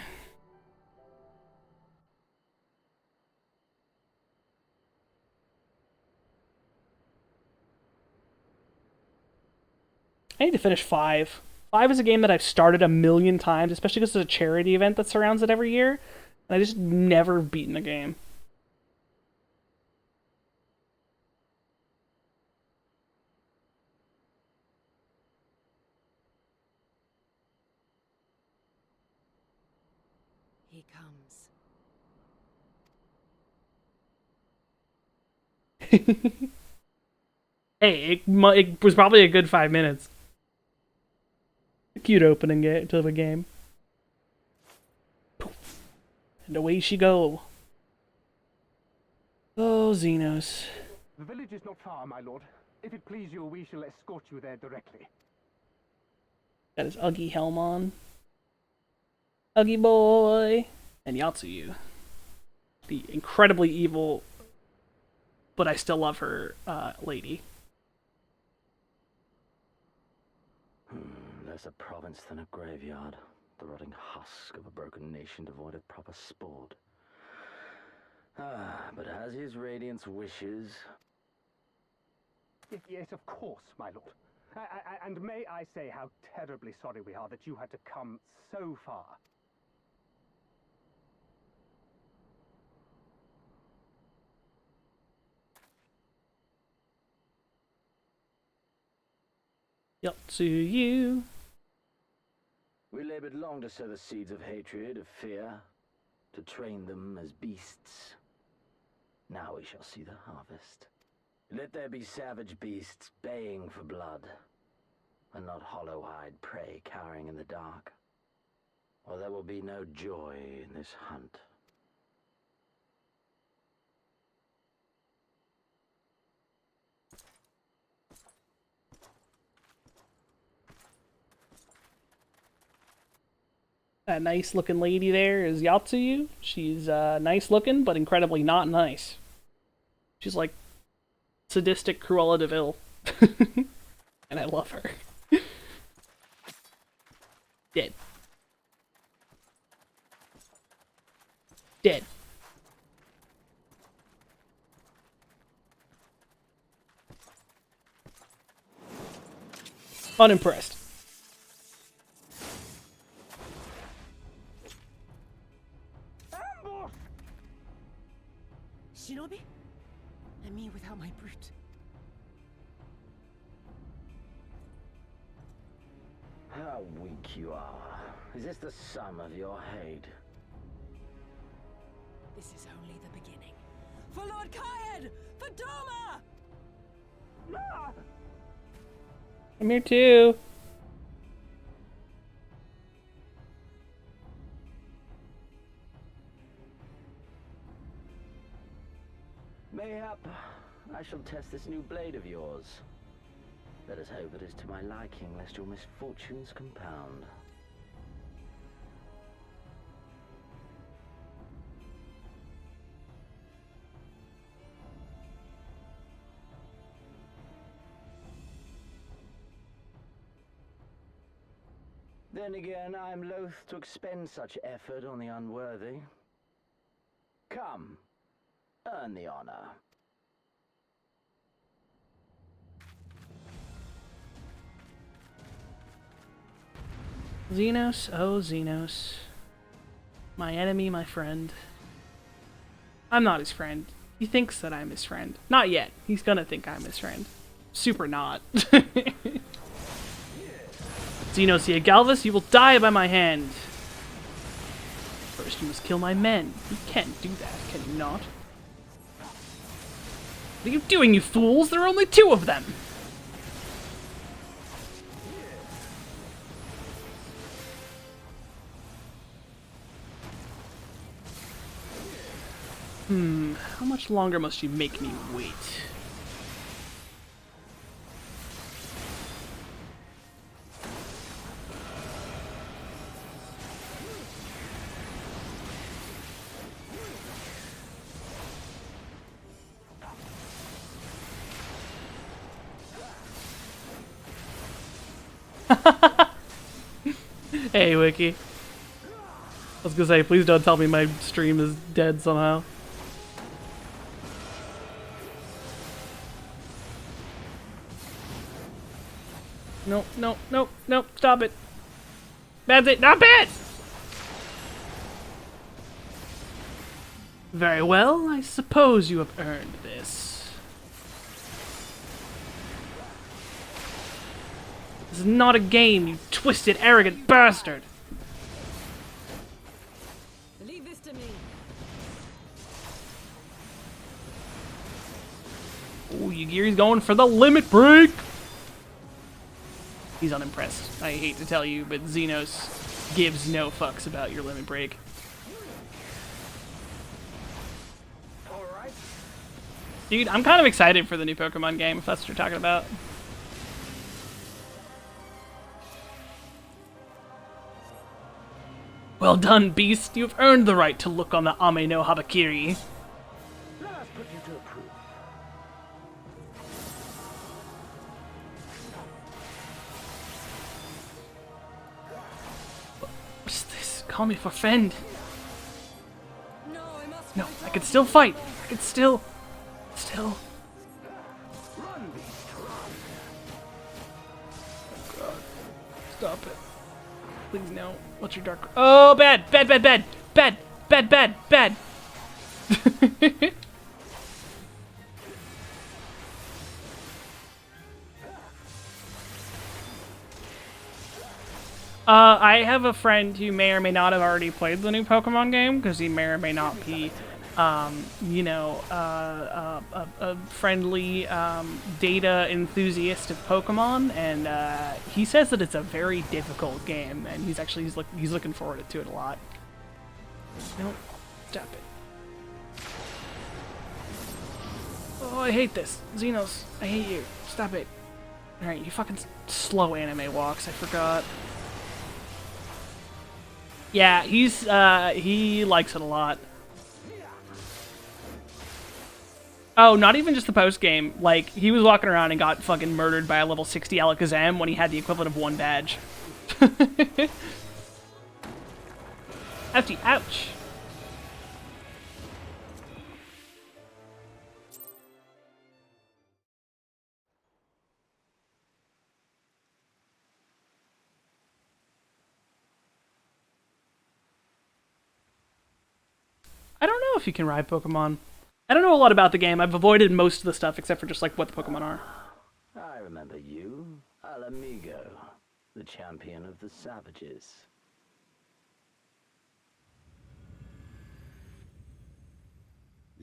Speaker 1: I need to finish 5. 5 is a game that I've started a million times, especially because there's a charity event that surrounds it every year, and I just never beaten the game.
Speaker 2: He comes.
Speaker 1: Hey, it was probably a good 5 minutes. A cute opening to the game. And away she go. Oh, Xenos.
Speaker 3: The village is not far, my lord. If it please you, we shall escort you there directly.
Speaker 1: Got his Uggy helm on. Uggy boy! And Yatsuyu. The incredibly evil, but I still love her, lady.
Speaker 10: Less a province than a graveyard. The rotting husk of a broken nation devoid of proper sport. But as his radiance wishes...
Speaker 3: Yes, of course, my lord. And may I say how terribly sorry we are that you had to come so far.
Speaker 1: Yup to you.
Speaker 10: We labored long to sow the seeds of hatred, of fear, to train them as beasts. Now we shall see the harvest. Let there be savage beasts baying for blood, and not hollow-eyed prey cowering in the dark. Or there will be no joy in this hunt.
Speaker 1: That nice looking lady there is Yatsuyu. She's nice looking, but incredibly not nice. She's like sadistic Cruella de Vil. And I love her. Dead. Dead. Unimpressed.
Speaker 3: Ambush!
Speaker 2: Shinobi? And me without my brute.
Speaker 10: How weak you are. Is this the sum of your hate?
Speaker 2: This is only the beginning. For Lord Kaed! For Doma!
Speaker 3: Ah!
Speaker 1: I'm here too.
Speaker 10: Mayhap I shall test this new blade of yours. Let us hope it is to my liking, lest your misfortunes compound. Then again, I am loath to expend such effort on the unworthy. Come, earn the honor.
Speaker 1: Xenos, oh Xenos. My enemy, my friend. I'm not his friend. He thinks that I'm his friend. Not yet. He's gonna think I'm his friend. Super not. Xenosia Galvus, you will die by my hand. First you must kill my men. You can't do that, can you not? What are you doing, you fools? There are only 2 of them! How much longer must you make me wait? Hey, Wiki. I was gonna say, please don't tell me my stream is dead somehow. Nope, nope, nope, nope, stop it. That's it, not bad! Very well, I suppose you have earned this. This is not a game, you twisted, arrogant bastard!
Speaker 2: Leave this to me.
Speaker 1: Ooh, Yagiri's going for the limit break! He's unimpressed. I hate to tell you, but Xenos gives no fucks about your limit break. Dude, I'm kind of excited for the new Pokemon game, if that's what you're talking about. Well done, Beast. You've earned the right to look on the Ame no Habakiri.
Speaker 10: Let us put you to a proof.
Speaker 1: What's this? Call me for friend.
Speaker 2: No, I must.
Speaker 1: No, I can still fight. I can still...
Speaker 8: Run, beast, run.
Speaker 1: Oh god. Stop it. Please no. What's your dark... Oh, bad! Bad, bad, bad! Bad! Bad, bad, bad! I have a friend who may or may not have already played the new Pokemon game, because he may or may not be, you know, a friendly data enthusiast of Pokemon, and he says that it's a very difficult game, and he's looking forward to it a lot. No, stop it. Oh, I hate this. Xenos, I hate you. Stop it. Alright, you fucking slow anime walks, I forgot. Yeah, he likes it a lot. Oh, not even just the post-game. Like, he was walking around and got fucking murdered by a level 60 Alakazam when he had the equivalent of 1 badge. Ouchie, ouch. I don't know if you can ride Pokemon. I don't know a lot about the game. I've avoided most of the stuff except for just like what the Pokemon are.
Speaker 10: I remember you, Alamigo, the champion of the savages.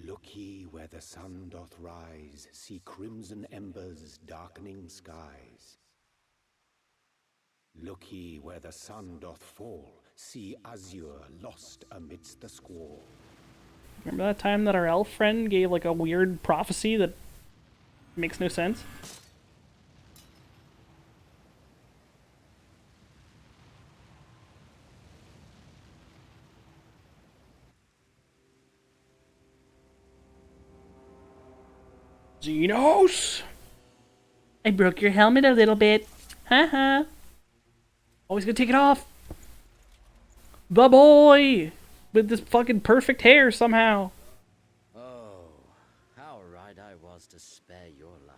Speaker 11: Look ye where the sun doth rise, see crimson embers darkening skies. Look ye where the sun doth fall, see azure lost amidst the squall.
Speaker 1: Remember that time that our elf friend gave like a weird prophecy that makes no sense? Xenos! I broke your helmet a little bit. Haha. Always gonna take it off. The boy! With this fucking perfect hair somehow.
Speaker 10: Oh, how right I was to spare your life.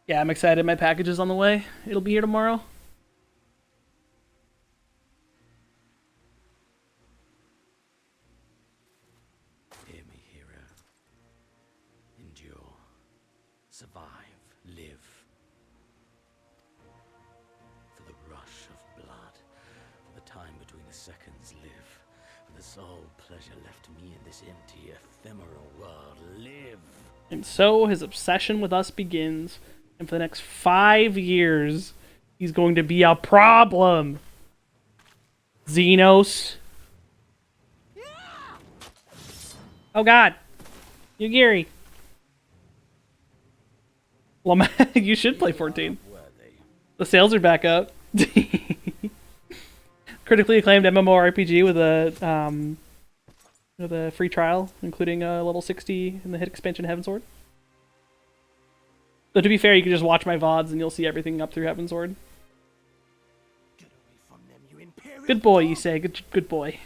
Speaker 1: Yeah, I'm excited. My package is on the way. It'll be here tomorrow.
Speaker 10: Hear me, hero. Endure. Survive. Live. For the rush of blood. For the time between the seconds, live. For the sole pleasure left me in this empty, ephemeral world, live.
Speaker 1: And so his obsession with us begins. And for the next 5 years, he's going to be a problem. Xenos. Oh god. Yugiri. Well, you should play 14. The sales are back up. Critically acclaimed MMORPG with a free trial, including level 60 in the hit expansion Heavensward. Though to be fair, you can just watch my VODs and you'll see everything up through Heavensward. Good boy, you say. Good boy.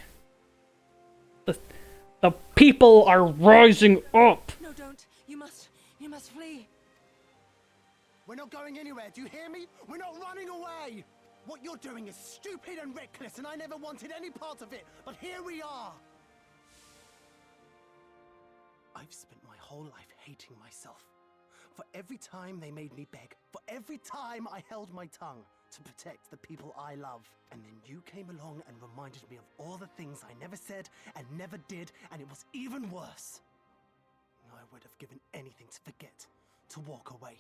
Speaker 1: The people are rising up.
Speaker 2: No, don't. You must flee.
Speaker 4: We're not going anywhere, do you hear me? We're not running away! What you're doing is stupid and reckless, and I never wanted any part of it, but here we are! I've spent my whole life hating myself. For every time they made me beg, for every time I held my tongue to protect the people I love. And then you came along and reminded me of all the things I never said and never did, and it was even worse. I would have given anything to forget, to walk away.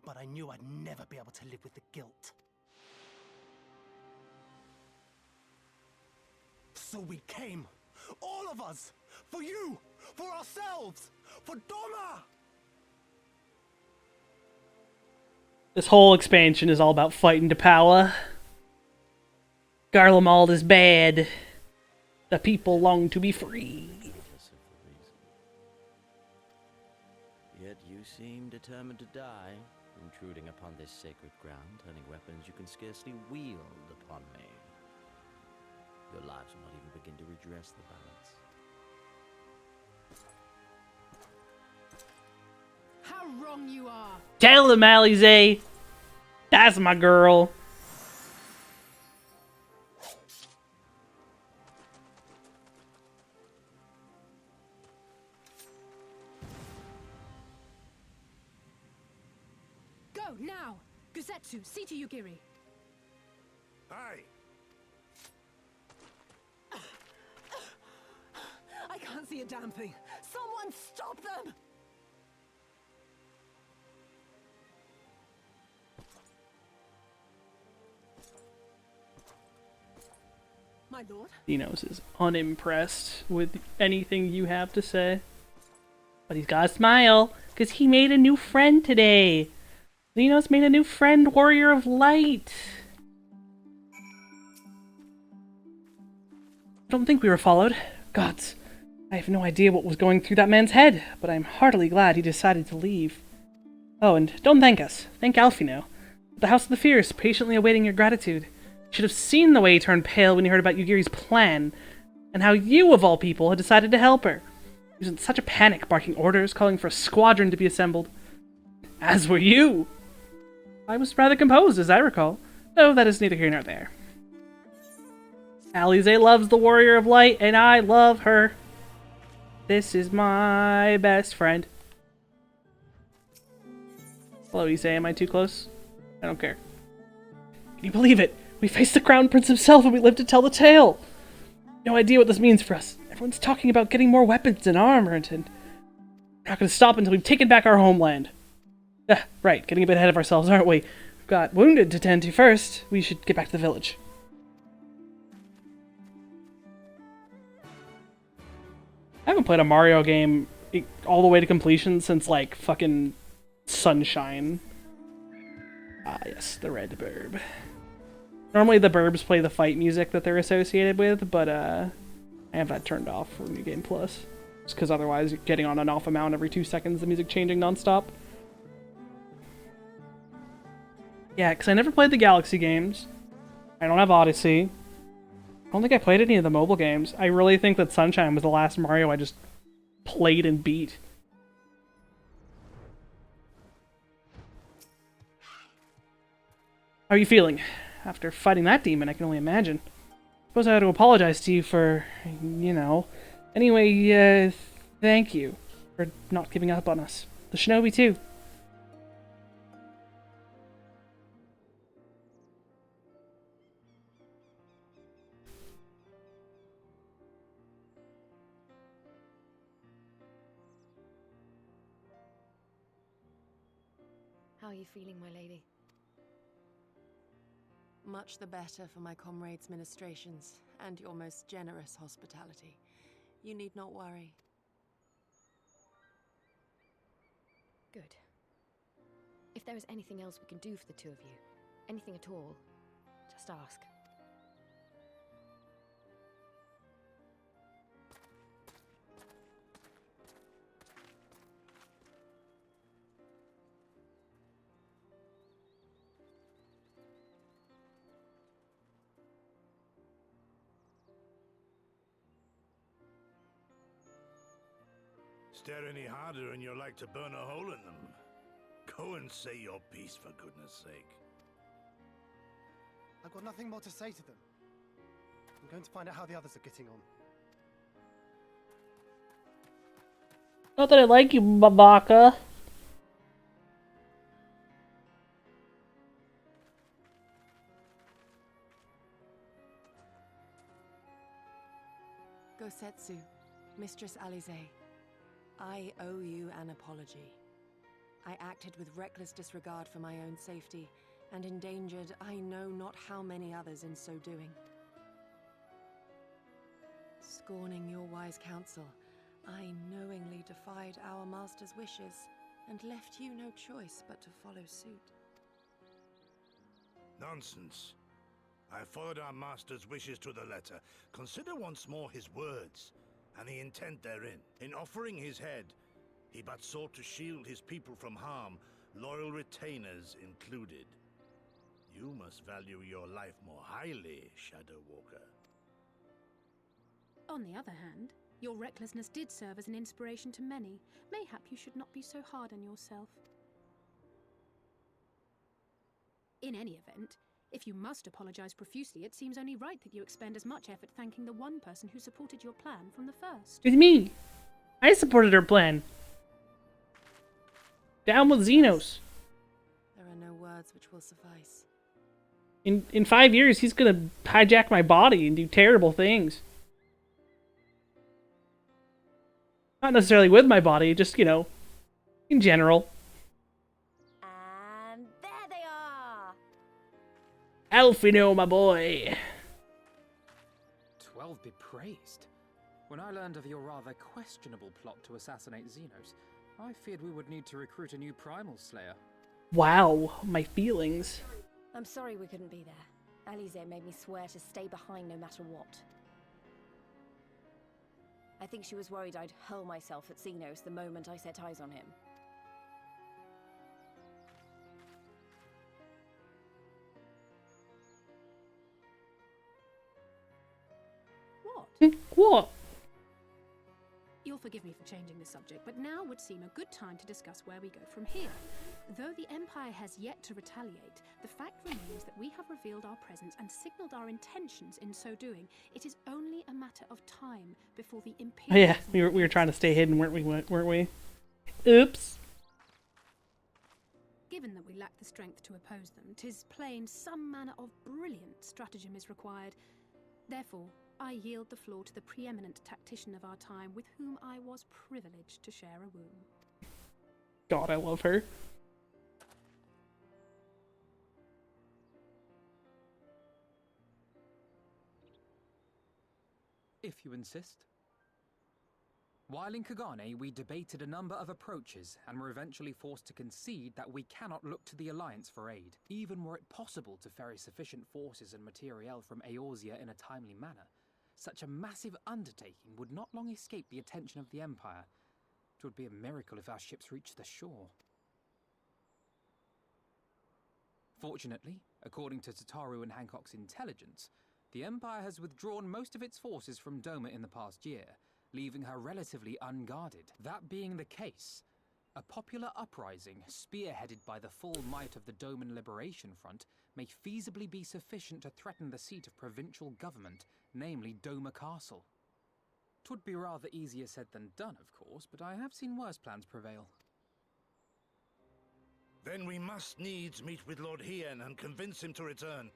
Speaker 4: But I knew I'd never be able to live with the guilt. So we came, all of us, for you, for ourselves, for Doma!
Speaker 1: This whole expansion is all about fighting to power. Garlemald is bad. The people long to be free.
Speaker 10: Yet you seem determined to die. Intruding upon this sacred ground, turning weapons you can scarcely wield upon me. Your lives will not even begin to redress the balance.
Speaker 9: How wrong you are!
Speaker 1: Tell him, Alize! That's my girl.
Speaker 9: Go, now! Guzetsu, see to Yugiri.
Speaker 8: away!
Speaker 2: I can't see a damn thing. Someone stop them! My lord?
Speaker 1: Zenos is unimpressed with anything you have to say. But he's got a smile, because he made a new friend today. Zenos made a new friend, Warrior of Light. I don't think we were followed. Gods, I have no idea what was going through that man's head, but I'm heartily glad he decided to leave. Oh, and don't thank us. Thank Alfino. The House of the Fierce, patiently awaiting your gratitude. Should have seen the way he turned pale when he heard about Yugiri's plan, and how you, of all people, had decided to help her. He was in such a panic, barking orders, calling for a squadron to be assembled. As were you! I was rather composed, as I recall, though that is neither here nor there. Alize loves the Warrior of Light, and I love her. This is my best friend. Hello, Ise, am I too close? I don't care. Can you believe it? We faced the Crown Prince himself and we lived to tell the tale! No idea what this means for us. Everyone's talking about getting more weapons and armor, and we're not going to stop until we've taken back our homeland. Right, getting a bit ahead of ourselves, aren't we? We've got wounded to tend to first. We should get back to the village. I haven't played a Mario game all the way to completion since, like, fucking Sunshine. Ah, yes, the red burb. Normally the burbs play the fight music that they're associated with, but I have that turned off for New Game Plus. Just because otherwise you're getting on and off a mount every 2 seconds, the music changing nonstop. Yeah, because I never played the Galaxy games. I don't have Odyssey. I don't think I played any of the mobile games. I really think that Sunshine was the last Mario I just played and beat. How are you feeling? After fighting that demon, I can only imagine. Suppose I had to apologize to you for, you know. Anyway, thank you for not giving up on us. The shinobi, too.
Speaker 5: How are you feeling, my lady?
Speaker 2: Much the better for my comrades' ministrations and your most generous hospitality. You need not worry.
Speaker 5: Good. If there is anything else we can do for the two of you, anything at all, just ask.
Speaker 8: Stare any harder and you're like to burn a hole in them. Go and say your piece, for goodness sake.
Speaker 4: I've got nothing more to say to them. I'm going to find out how the others are getting on.
Speaker 1: Not that I like you, Babaka.
Speaker 2: Gosetsu, Mistress Alize, I owe you an apology. I acted with reckless disregard for my own safety, and endangered I know not how many others in so doing. Scorning your wise counsel, I knowingly defied our master's wishes, and left you no choice but to follow suit.
Speaker 8: Nonsense. I followed our master's wishes to the letter. Consider once more his words, and the intent therein. In offering his head, he but sought to shield his people from harm, loyal retainers included. You must value your life more highly, Shadow Walker.
Speaker 9: On the other hand, your recklessness did serve as an inspiration to many. Mayhap you should not be so hard on yourself. In any event, if you must apologize profusely, it seems only right that you expend as much effort thanking the one person who supported your plan from the first.
Speaker 1: It's me. I supported her plan. Down with Xenos.
Speaker 2: There are no words which will suffice.
Speaker 1: In 5 years, he's gonna hijack my body and do terrible things. Not necessarily with my body, just, you know, in general.
Speaker 5: And there they are!
Speaker 1: Alfino, my boy.
Speaker 12: 12 be praised. When I learned of your rather questionable plot to assassinate Xenos, I feared we would need to recruit a new Primal Slayer.
Speaker 1: Wow, my feelings.
Speaker 5: I'm sorry we couldn't be there. Alize made me swear to stay behind no matter what. I think she was worried I'd hurl myself at Xenos the moment I set eyes on him.
Speaker 9: What?
Speaker 1: What?
Speaker 9: You'll forgive me for changing the subject, but now would seem a good time to discuss where we go from here. Though the Empire has yet to retaliate, the fact remains that we have revealed our presence and signaled our intentions in so doing. It is only a matter of time before the
Speaker 1: Oh,
Speaker 9: Imperial...
Speaker 1: yeah, we were trying to stay hidden, weren't we? Oops.
Speaker 9: Given that we lack the strength to oppose them, 'tis plain some manner of brilliant stratagem is required. Therefore, I yield the floor to the preeminent tactician of our time, with whom I was privileged to share a womb.
Speaker 1: God, I love her.
Speaker 12: If you insist. While in Kagane, we debated a number of approaches and were eventually forced to concede that we cannot look to the Alliance for aid, even were it possible to ferry sufficient forces and materiel from Eorzea in a timely manner. Such a massive undertaking would not long escape the attention of the Empire. It would be a miracle if our ships reached the shore. Fortunately, according to Tataru and Hancock's intelligence, the Empire has withdrawn most of its forces from Doma in the past year, leaving her relatively unguarded. That being the case, a popular uprising spearheaded by the full might of the Doman Liberation Front may feasibly be sufficient to threaten the seat of provincial government, namely Doma Castle. 'Twould be rather easier said than done, of course, but I have seen worse plans prevail.
Speaker 8: Then we must needs meet with Lord Hien and convince him to return.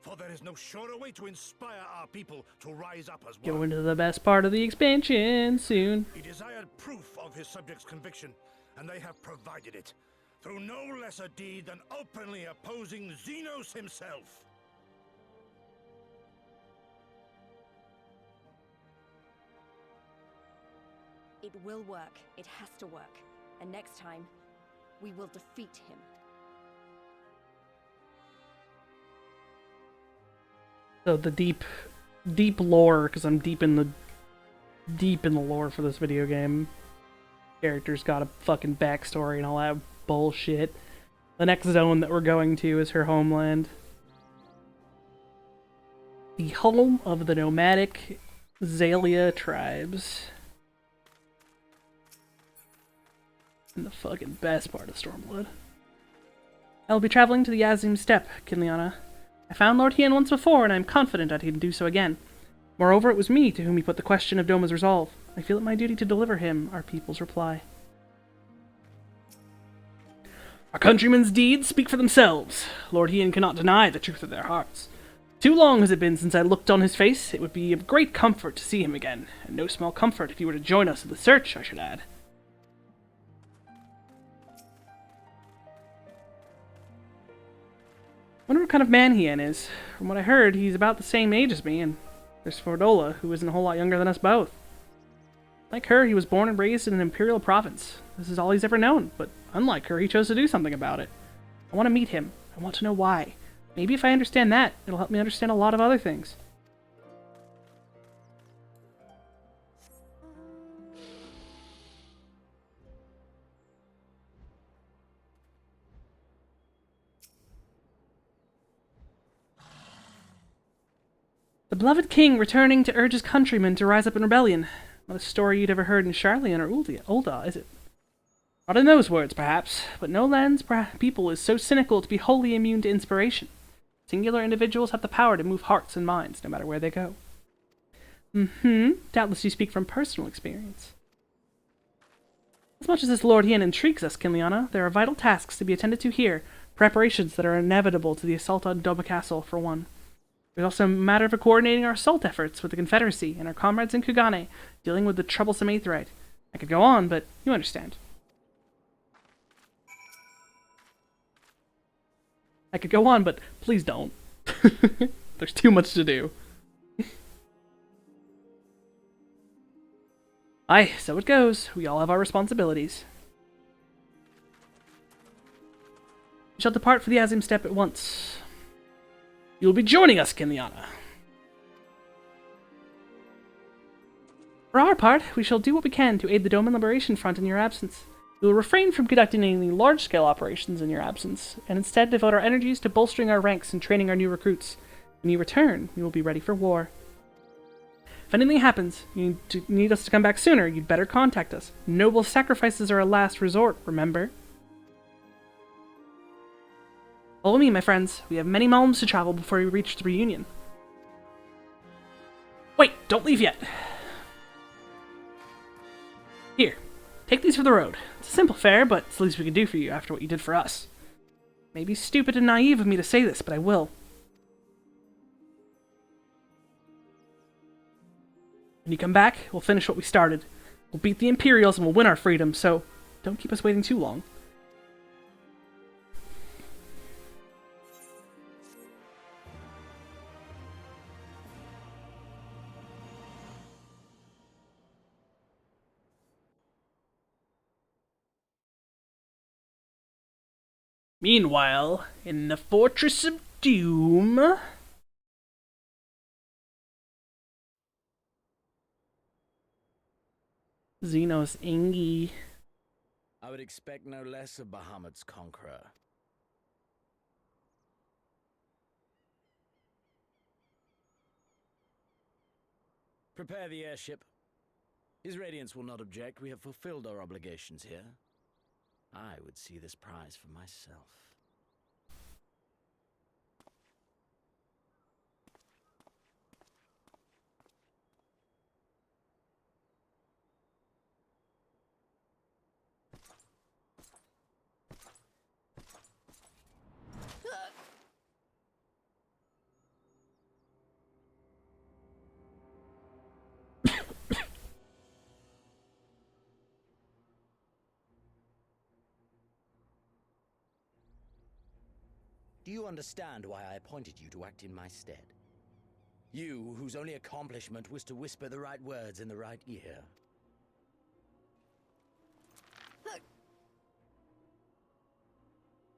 Speaker 8: For there is no surer way to inspire our people to rise up as one.
Speaker 1: Go into the best part of the expansion soon.
Speaker 8: He desired proof of his subjects' conviction, and they have provided it, through no less a deed than openly opposing Xenos himself.
Speaker 5: It will work. It has to work. And next time, we will defeat him.
Speaker 1: So the deep lore, because I'm deep in the lore for this video game. Character's got a fucking backstory and all that bullshit. The next zone that we're going to is her homeland. The home of the nomadic Zalia tribes. And the fucking best part of Stormblood. I will be traveling to the Yazim Steppe, Kinliana. I found Lord Hien once before, and I am confident that he can do so again. Moreover, it was me to whom he put the question of Doma's resolve. I feel it my duty to deliver him our people's reply. Our countrymen's deeds speak for themselves. Lord Hien cannot deny the truth of their hearts. Too long has it been since I looked on his face. It would be of great comfort to see him again, and no small comfort if he were to join us in the search, I should add. Wonder what kind of man Hien is. From what I heard, he's about the same age as me, and there's Fordola, who isn't a whole lot younger than us both. Like her, he was born and raised in an imperial province. This is all he's ever known, but unlike her, he chose to do something about it. I want to meet him. I want to know why. Maybe if I understand that, it'll help me understand a lot of other things. The beloved king returning to urge his countrymen to rise up in rebellion. Not a story you'd ever heard in Sharlayan or Ulda, is it? Not in those words, perhaps, but no land's people is so cynical to be wholly immune to inspiration. Singular individuals have the power to move hearts and minds, no matter where they go. Doubtless you speak from personal experience. As much as this Lord Hien intrigues us, Kinliana, there are vital tasks to be attended to here, Preparations that are inevitable to the assault on Doma Castle, for one. There's also a matter of coordinating our assault efforts with the Confederacy and our comrades in Kugane, dealing with the troublesome Aetheryte. I could go on, but you understand. I could go on, but please don't. There's too much to do. Aye, so it goes. We all have our responsibilities. We shall depart for the Azim Steppe at once. You will be joining us, Kenliana. For our part, we shall do what we can to aid the Doman Liberation Front in your absence. We will refrain from conducting any large-scale operations in your absence, and instead devote our energies to bolstering our ranks and training our new recruits. When you return, we will be ready for war. If anything happens, you need us to come back sooner, you'd better contact us. Noble sacrifices are a last resort, remember? Follow me, my friends. We have many realms to travel before we reach the reunion. Wait, don't leave yet. Here, take these for the road. It's a simple fare, but it's the least we can do for you after what you did for us. It may be stupid and naive of me to say this, but I will. When you come back, we'll finish what we started. We'll beat the Imperials and we'll win our freedom, so don't keep us waiting too long. Meanwhile, in the Fortress of Doom... Xenos Ingi.
Speaker 10: I would expect no less of Bahamut's conqueror. Prepare the airship. His Radiance will not object. We have fulfilled our obligations here. I would see this prize for myself. Do you understand why I appointed you to act in my stead? You, whose only accomplishment was to whisper the right words in the right ear.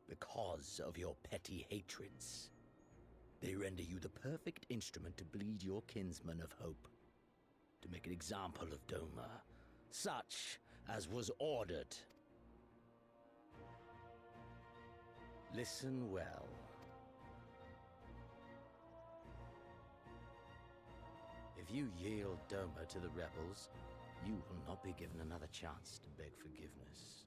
Speaker 10: Because of your petty hatreds. They render you the perfect instrument to bleed your kinsman of hope. To make an example of Doma, such as was ordered. Listen well. If you yield Doma to the rebels, you will not be given another chance to beg forgiveness.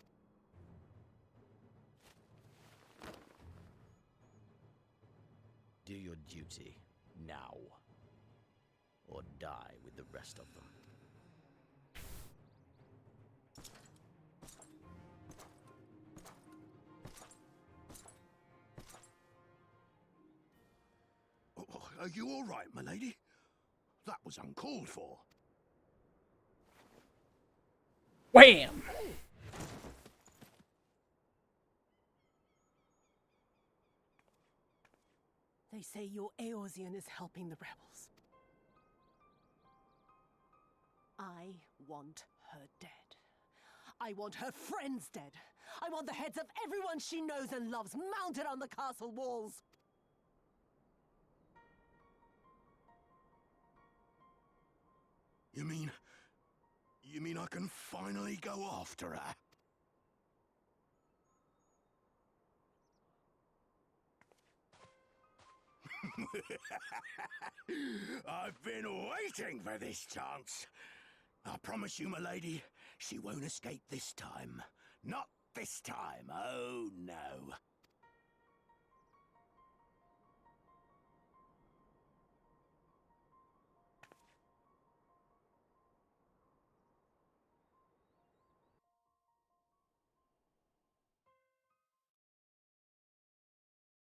Speaker 10: Do your duty now, or die with the rest of them.
Speaker 8: Are you all right, my lady? That was uncalled for.
Speaker 1: Wham!
Speaker 2: They say your Eorzean is helping the rebels. I want her dead. I want her friends dead. I want the heads of everyone she knows and loves mounted on the castle walls.
Speaker 8: You mean I can finally go after her? I've been waiting for this chance. I promise you, my lady, she won't escape this time. Not this time, oh no.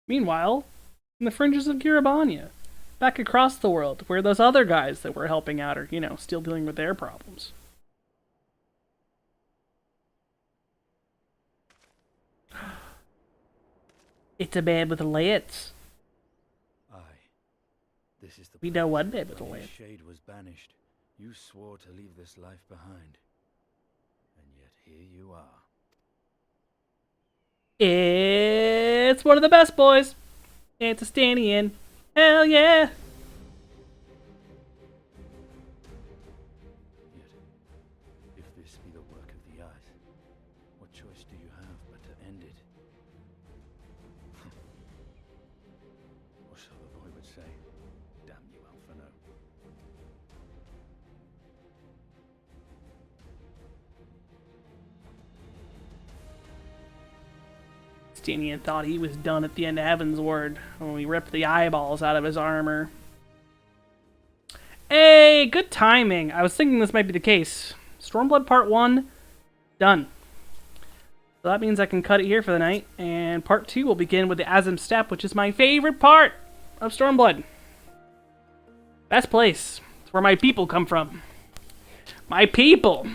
Speaker 1: Meanwhile, in the fringes of Girabania, back across the world, where those other guys that we're helping out are, still dealing with their problems. It's a bed with lights.
Speaker 13: Aye. This is the
Speaker 1: We know one bed with a
Speaker 13: when
Speaker 1: lid.
Speaker 13: Shade was banished. You swore to leave this life behind. And yet here you are.
Speaker 1: It's one of the best, boys. It's a Stanian. Hell yeah.
Speaker 13: Yet, if this be the work of the eyes, what choice do you have but to end it? Or so the boy would say. Damn you, Alphino.
Speaker 1: Stanian thought he was done at the end of Heaven's Word when we ripped the eyeballs out of his armor. Hey, good timing. I was thinking this might be the case. Stormblood Part 1, done. So that means I can cut it here for the night, and Part 2 will begin with the Azim Steppe, which is my favorite part of Stormblood. Best place. It's where my people come from. My people!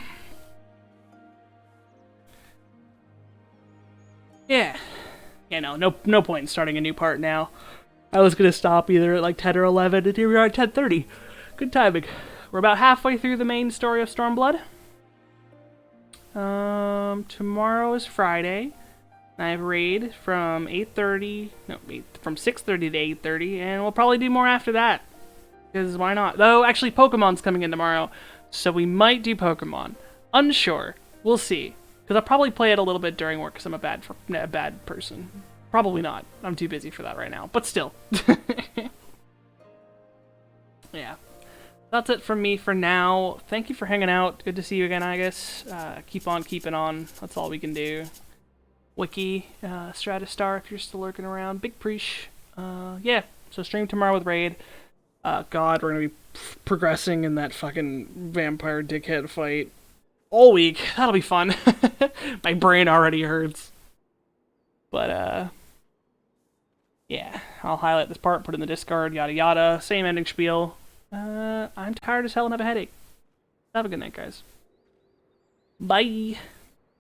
Speaker 1: Yeah. Yeah, no point in starting a new part now. I was gonna stop either at like 10 or 11, and here we are at 10:30. Good timing. We're about halfway through the main story of Stormblood. Tomorrow is Friday. I have raid from 8:30, from 6:30 to 8:30, and we'll probably do more after that. Because why not? Though, actually, Pokemon's coming in tomorrow, so we might do Pokemon. Unsure. We'll see. Because I'll probably play it a little bit during work because I'm a bad person. Probably not. I'm too busy for that right now. But still. Yeah. That's it from me for now. Thank you for hanging out. Good to see you again, Agus. Keep on keeping on. That's all we can do. Wiki, Stratastar, if you're still lurking around. Big preach. Yeah. So stream tomorrow with Raid. God, we're going to be progressing in that fucking vampire dickhead fight. All week. That'll be fun. My brain already hurts. But, yeah. I'll highlight this part, put it in the Discord, yada yada. Same ending spiel. I'm tired as hell and have a headache. Have a good night, guys. Bye.